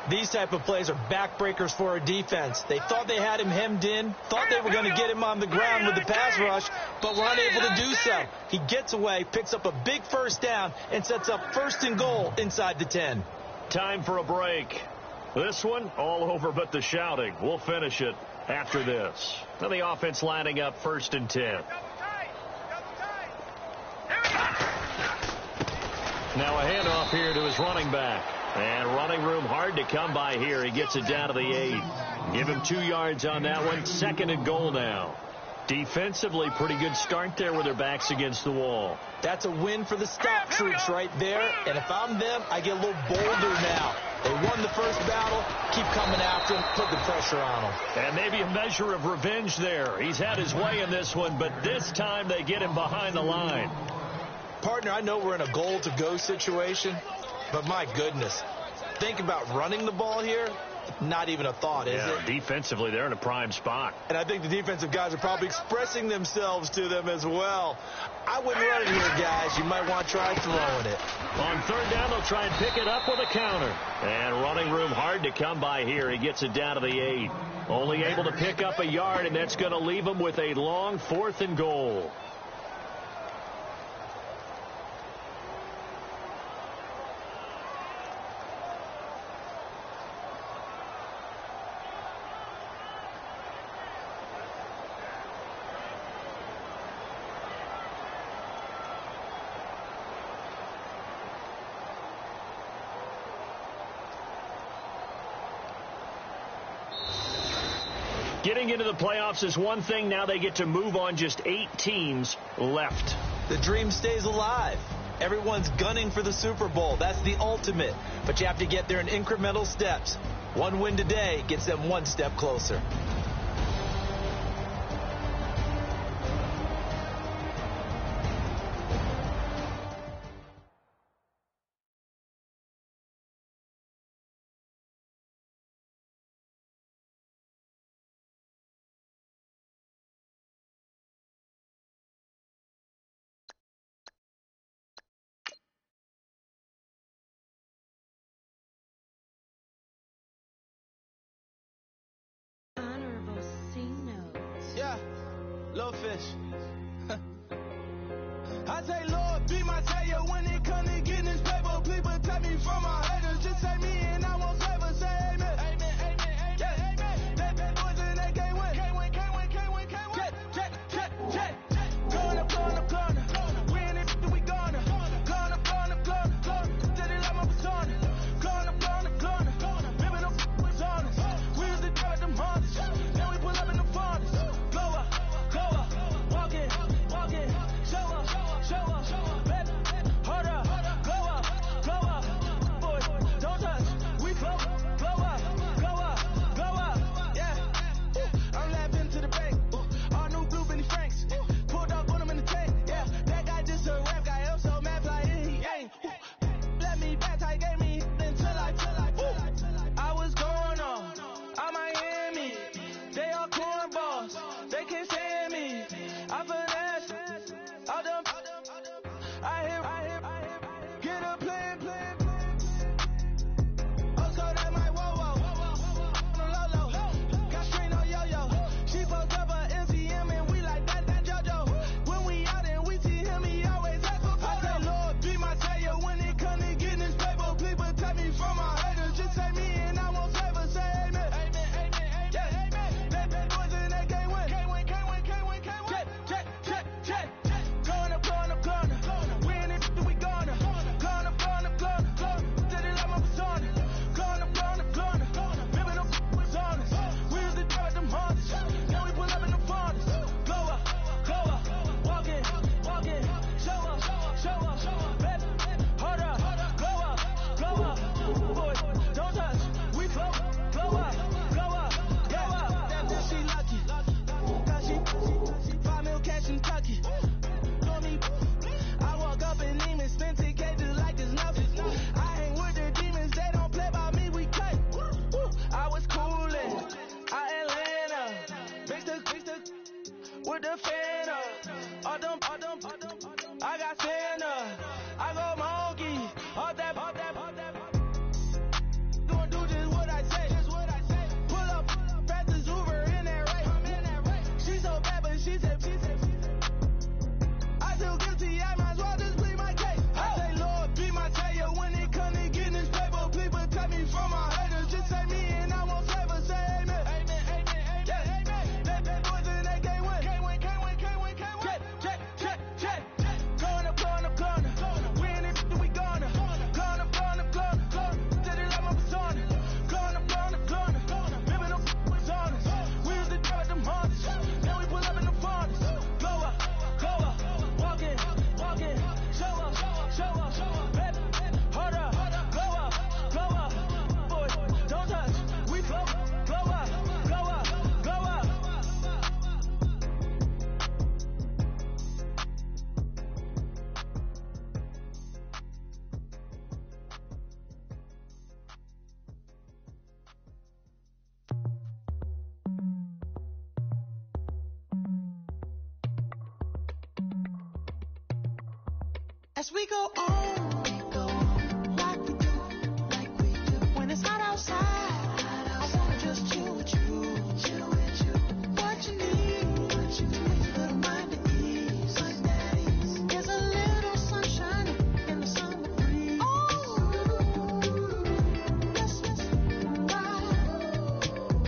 These type of plays are backbreakers for a defense. They thought they had him hemmed in, thought they were going to get him on the ground with the pass rush, but were unable to do so. He gets away, picks up a big first down, and sets up 1st and goal inside the 10. Time for a break. This one, all over but the shouting. We'll finish it after this. Now the offense lining up 1st and 10. Now a handoff here to his running back. And running room hard to come by here. He gets it down to the 8. Give him 2 yards on that one. 2nd and goal now. Defensively, pretty good start there with their backs against the wall. That's a win for the stop troops right there. And if I'm them, I get a little bolder now. They won the first battle. Keep coming after him. Put the pressure on him. And maybe a measure of revenge there. He's had his way in this one, but this time they get him behind the line. Partner, I know we're in a goal-to-go situation, but my goodness, think about running the ball here. Not even a thought, is it? Defensively, they're in a prime spot. And I think the defensive guys are probably expressing themselves to them as well. I wouldn't run it here, guys. You might want to try throwing it. On third down, they'll try and pick it up with a counter. And running room hard to come by here. He gets it down to the 8. Only able to pick up a yard, and that's going to leave him with a long 4th and goal. Getting into the playoffs is one thing. Now they get to move on. Just 8 teams left. The dream stays alive. Everyone's gunning for the Super Bowl. That's the ultimate. But you have to get there in incremental steps. One win today gets them 1 step closer. Yeah, little fish. I say, Lord, be my savior when it comes to getting this paper. Please protect me from my haters. Just say me and I won't favor. Say amen. Amen, amen, amen. Yeah, amen. That boys and they can't win. Can't win, can't win, can't win, can't win. Jet, jet, jet, jet. As we go on, like we do, when it's hot outside, I wanna just chill with you, what you need, a little mind at ease, there's a little sunshine in the summer breeze, yes, right,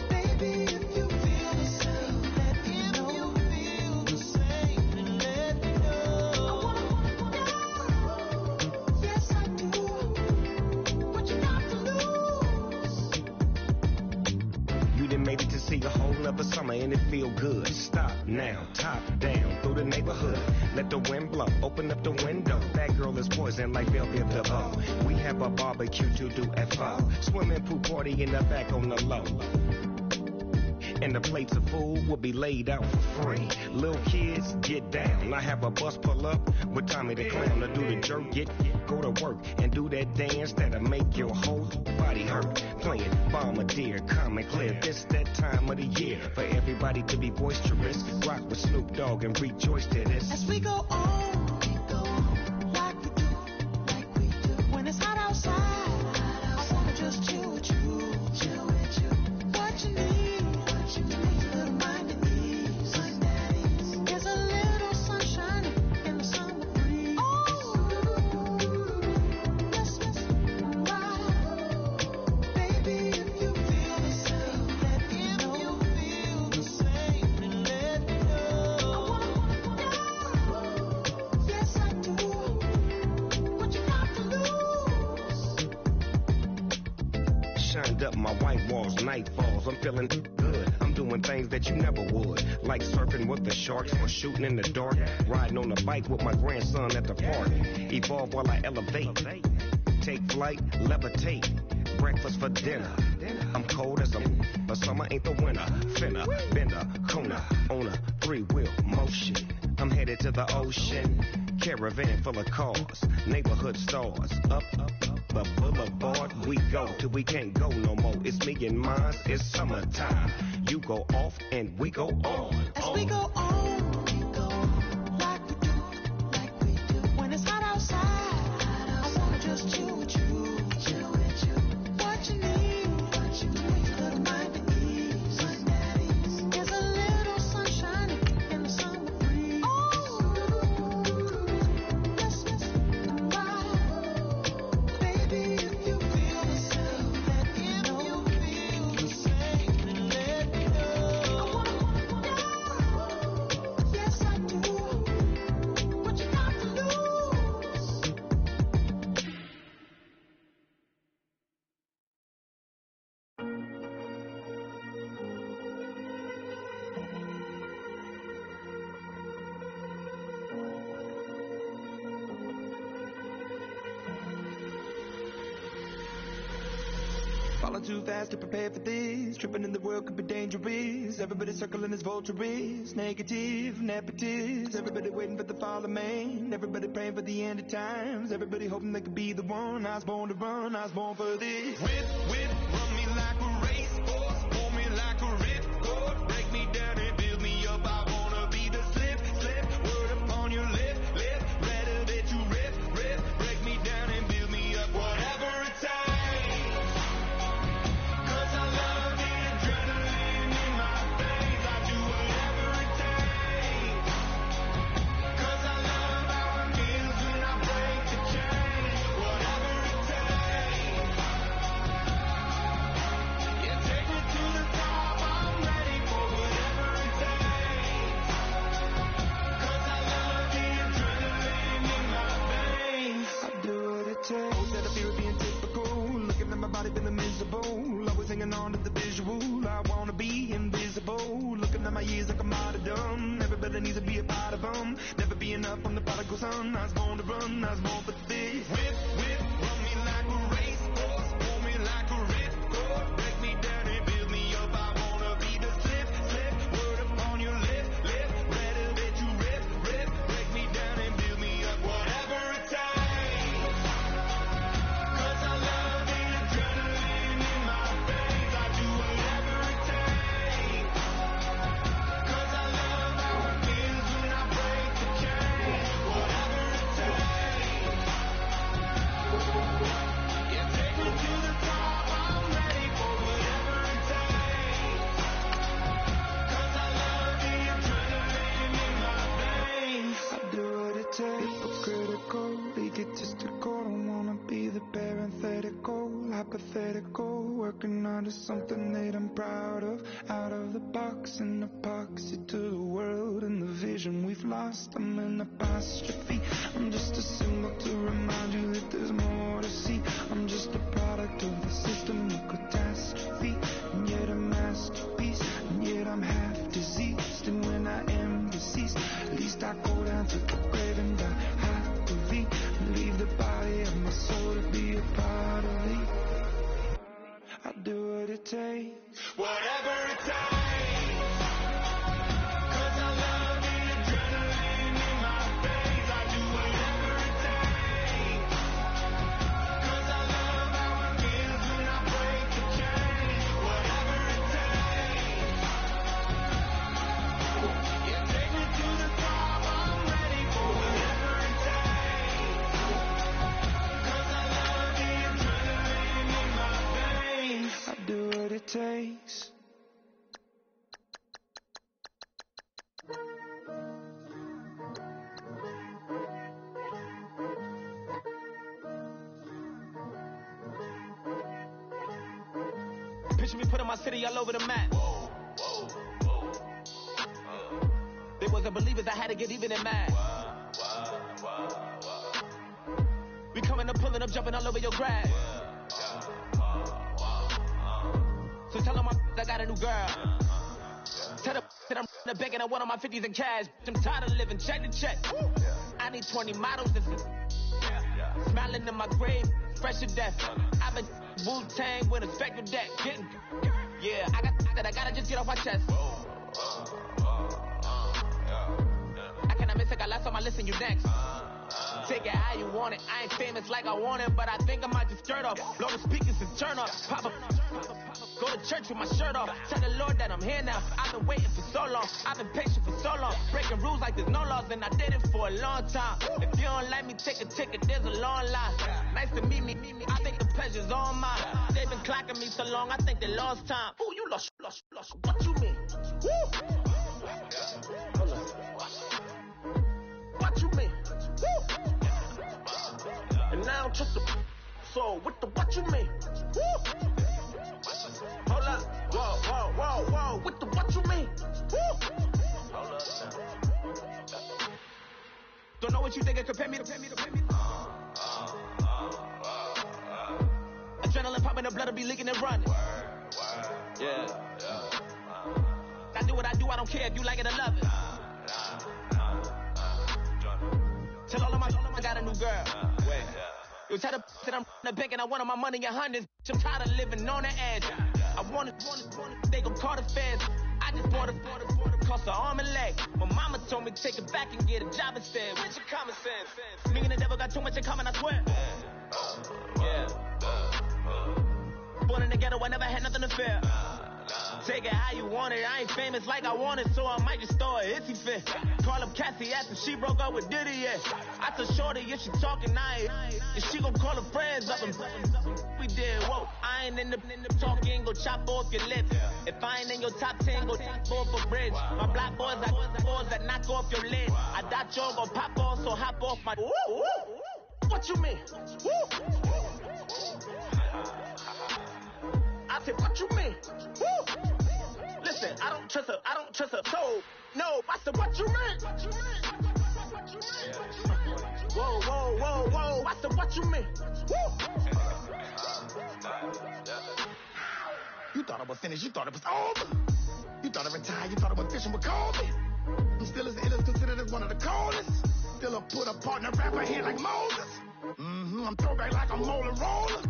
baby, if you feel the same, let me know, feel the same, and let me know, yes, I do. What you got to lose? You done made it to see a whole nother summer and it feel good. Stop now, top down through the neighborhood. Let the wind blow, open up the window. That girl is poison like Belleville DeVoe. We have a barbecue to do at 4. Swimming pool party in the back on the low. And the plates of food will be laid out for free. Little kids, get down. I have a bus pull up with Tommy the Clown to do the jerk, go to work and do that dance that'll make your whole body hurt. Playing Bombardier, calm and clear. This that time of the year for everybody to be boisterous. Rock with Snoop Dogg and rejoice to this. As we go on, like we do, when it's hot outside, I wanna just chill with you, what you need, a little mind at ease, there's a little sunshine in the summer breeze, yes, right, baby, if you feel the same, let me know, feel the same, and let me know, yes, I do. What you got to lose? Shined up my white walls, night falls. I'm feeling good. I'm doing things that you never would. Like surfing with the sharks or shooting in the dark. Riding on a bike with my grandson at the park. Evolve while I elevate. Take flight, levitate. Breakfast for dinner. I'm cold as but summer ain't the winter. Finna, bender, Kona, on a 3-wheel motion. I'm headed to the ocean. Caravan full of cars, neighborhood stars. Up the boulevard we go till we can't go no more. It's me and mine, it's summertime. You go off and we go on. As we go on, like we do, when it's hot outside, I wanna just chill with you, what you need, a little mind at ease, there's a little sunshine in the summer breeze, yes, right, baby, if you feel the same, let me know, feel the same, and let me know, yes, I do. What you got to lose? Falling too fast to prepare for this. Tripping in the world could be dangerous. Everybody circling as vultures. Negative, nepotist. Everybody waiting for the fall of man. Everybody praying for the end of times. Everybody hoping they could be the one. I was born to run, I was born for this. Whip, run me like a racehorse. Pull me like a ripcord. Break me down and build me up. I wanna be the slip. Word upon your lip. Better that you rip. Break me down and build me up. Whatever it takes. Instead of fear of being typical, looking at my body feeling miserable, always hanging on to the visual, I wanna be invisible, looking at my years like a martyrdom, everybody needs to be a part of them, never be enough on the prodigal son, I was born to run, I was born for this. Whip, run me like a racehorse, pull me like a ripcord, break me down and build me up, I wanna be the slip, word upon your lip, better that you rip, break me down and build me up, whatever it takes. is something that I'm proud of. Out of the box, an epoxy to the world and the vision we've lost. I'm an apostrophe. I'm just a symbol to remind you that there's more to see. I'm just a product of the system of catastrophe, and yet a masterpiece, and yet I'm half diseased. And when I am deceased, at least I go down to the grave and die happily, and leave the body of my soul to be a part of me. I'll do what it takes, whatever it takes. Takes. Picture me putting my city all over the map. They wasn't believers, I had to get even and mad. We coming up, pulling up, jumping all over your grass. So tell them I got a new girl. Tell them that I'm begging, I want on my 50s in cash. I'm tired of living check to check. I need 20 models. Smiling in my grave, fresh to death. I've been Wu-Tang with a spectral deck. Getting, yeah, I gotta just get off my chest. I cannot miss it, got last on my list and you next. Take it how you want it. I ain't famous like I want it, but I think I might just skirt off. Blow the speakers and turn off. Pop up. Go to church with my shirt off. Tell the Lord that I'm here now. I've been waiting for so long. I've been patient for so long. Breaking rules like there's no laws, and I did it for a long time. If you don't like me, take a ticket. There's a long line. Nice to meet me. I think the pleasure's all mine. They've been clocking me so long, I think they lost time. Ooh, you lost. What you mean? Woo! Hold on. What you mean? Woo! And now I'm just a so what you mean? Woo! Hold up, whoa, what you mean? Woo! Hold up now. Don't know what you think it compare me to. Adrenaline popping, the blood will be leaking and running. Yeah. I do what I do, I don't care if you like it or love it. Tell all of my I got a new girl. Wait. You tell the that I'm in the bank and I want all my money in hundreds. I'm tired of living on the edge. I want it, they gon' call the feds. I just bought it, cost an arm and leg. My mama told me take it back and get a job instead. Where's your common sense? Me and the devil got too much in common, I swear. Yeah. Born in the ghetto, I never had nothing to fear. Take it how you want it. I ain't famous like I want it, so I might just throw a hissy fit. Call up Cassie after she broke up with Diddy, yeah. I told Shorty if she talking, if she gon' call her friends up and we did, whoa. I ain't in the talking, go chop off your lips. If I ain't in your top 10, go chop off a bridge. My black boys that knock off your lid. I thought y'all gon' pop off, so hop off my. What you mean? Woo! I said, what you mean? Woo! Listen, I don't trust her. No, I said, what you mean? Whoa. I said, what you mean? Woo! You thought I was finished, you thought it was over. You thought I retired, you thought I was fishing with Kobe. I'm still as ill as considered as one of the coldest. Still a put apart in a rapper hand like Moses. I'm throwback like a molar roller.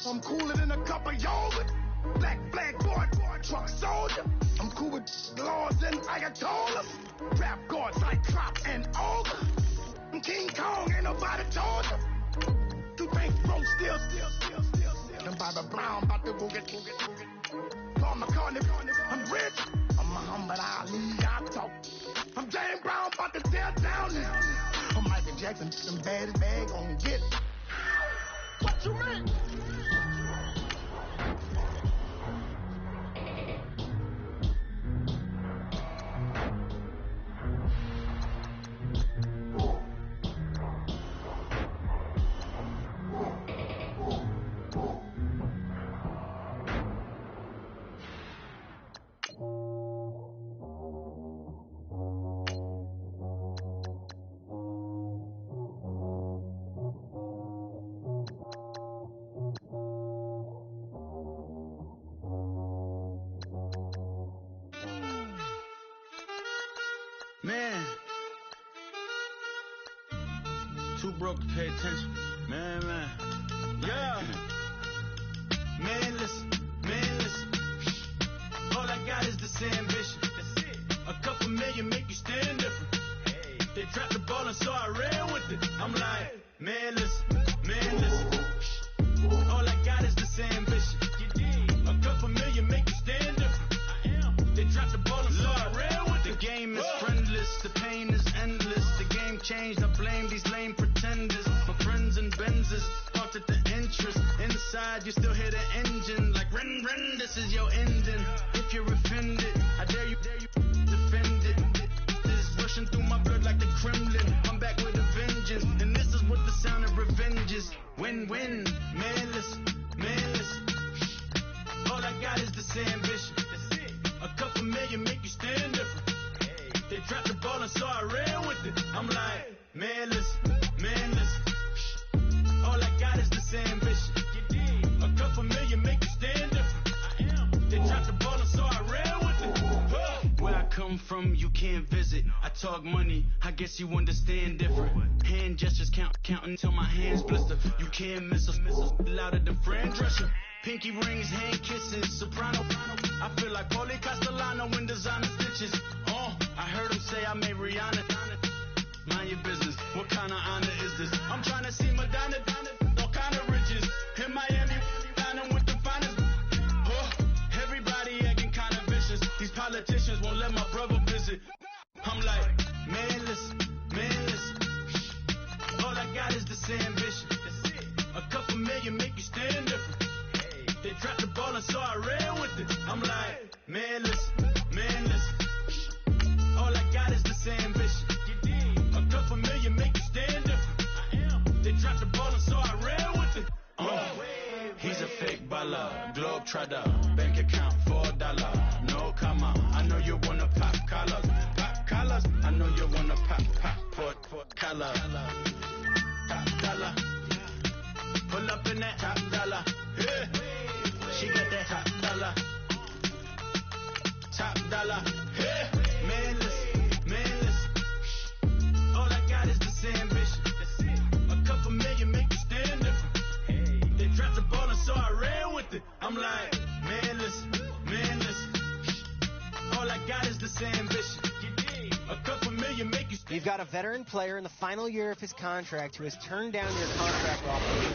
I'm cooler than a cup of yogurt. Black flag boy, truck soldier. I'm cool with lords and Ayatollahs. Rap god, Cyclops and Ogre. I'm King Kong, ain't nobody told you. You think bro still. I'm Bobby Brown, about to go get. Paul McCartney, I'm rich. I'm Muhammad Ali, I talk. I'm James Brown, about to tear down now. I'm Michael Jackson, them bad gon' get. What you mean? broke to pay attention. Man. Yeah. Man, listen. All I got is this ambition. A couple million make you stand different. They dropped the ball and so I ran with it. I'm like, man, listen. All I got is this ambition. A couple million make you stand different. They dropped the ball and so I ran with it. The game is friendless, the pain is endless. The game changed, I blame these lame pretenders. My friends and Benzes parked at the entrance. Inside, you still hear the engine. Like, ren, this is your ending. If you're offended, I dare you defend it. This is rushing through my blood like the Kremlin. I'm back with a vengeance, and this is what the sound of revenge is. Win-win, man, listen. All I got is this ambition. A couple million make you stand different. They dropped the ball and so I ran with it. I'm like, man, listen. All I got is this ambition. A couple million make you stand different. They dropped the ball and so I ran with it. Where I come from, you can't visit. I talk money, I guess you understand different. Hand gestures count until my hands blister. You can't miss us louder than Fran Drescher. Pinky rings, hand kisses, soprano. I feel like Paulie Castellano in designer stitches. I heard him say I made Rihanna. Mind your business, what kind of honor is this? I'm trying to see Madonna, all kind of riches. In Miami, dining with the finest. Everybody acting kind of vicious. These politicians won't let my brother visit. I'm like, man, listen. All I got is this ambition. A couple million make you stand different. They dropped the ball and so I ran with it. I'm like, man, listen. All I got is this ambition. A couple million make you stand different. They dropped the ball and so I ran with it. He's a fake baller, globe trotter, bank account $4. No comma, I know you wanna pop collars. I know you wanna pop collar. Top dollar, pull up in that top dollar. Yeah. She got that top dollar. Yeah. Man, listen. All I got is this ambition. A couple million make you stand different. They dropped the ball and so I ran with it. I'm like, man, listen. All I got is this ambition. A couple million make you stand. You've got a veteran player in the final year of his contract who has turned down your contract offer.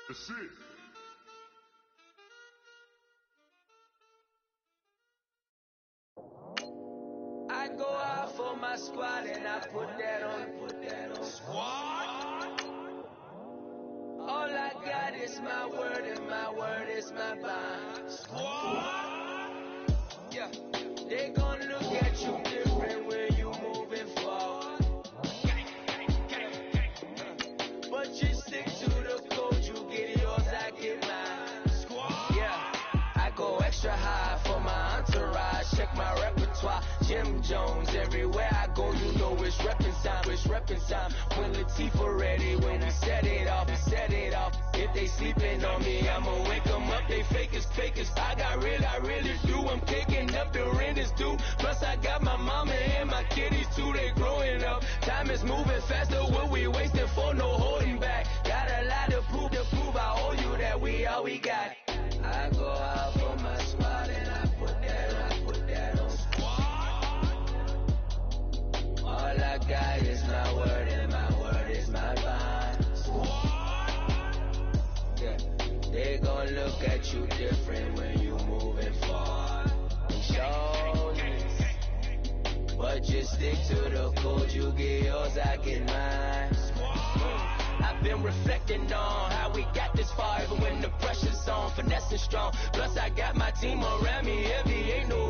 That's it. I go out for my squad and I put that on. Squad. All I got is my word and my word is my bond. Squad. Yeah, they gon' look at you different when you moving forward. But you stick to the code, you get yours, I get mine. Squad. Yeah, I go extra high for my entourage. Check my repertoire. Jim Jones, everywhere I go, you know it's reppin' time. When Latifah ready, when we set it off. If they sleeping on me, I'ma wake them up, they fakers. I really do, I'm kicking up the rent is due. Plus I got my mama and my kiddies too, they growing up. Time is moving faster, what we wasting for, no holding back. Got a lot to prove, I owe you that we all we got. I go out for my squad and I put that on. All I got is my word and my word is my bond. Yeah, they gon' look at you different when you moving forward. But just stick to the code, you get yours, I get mine. I've been reflecting on how we got this far, even when the pressure's on, finessing strong. Plus I got my team around me, heavy, ain't no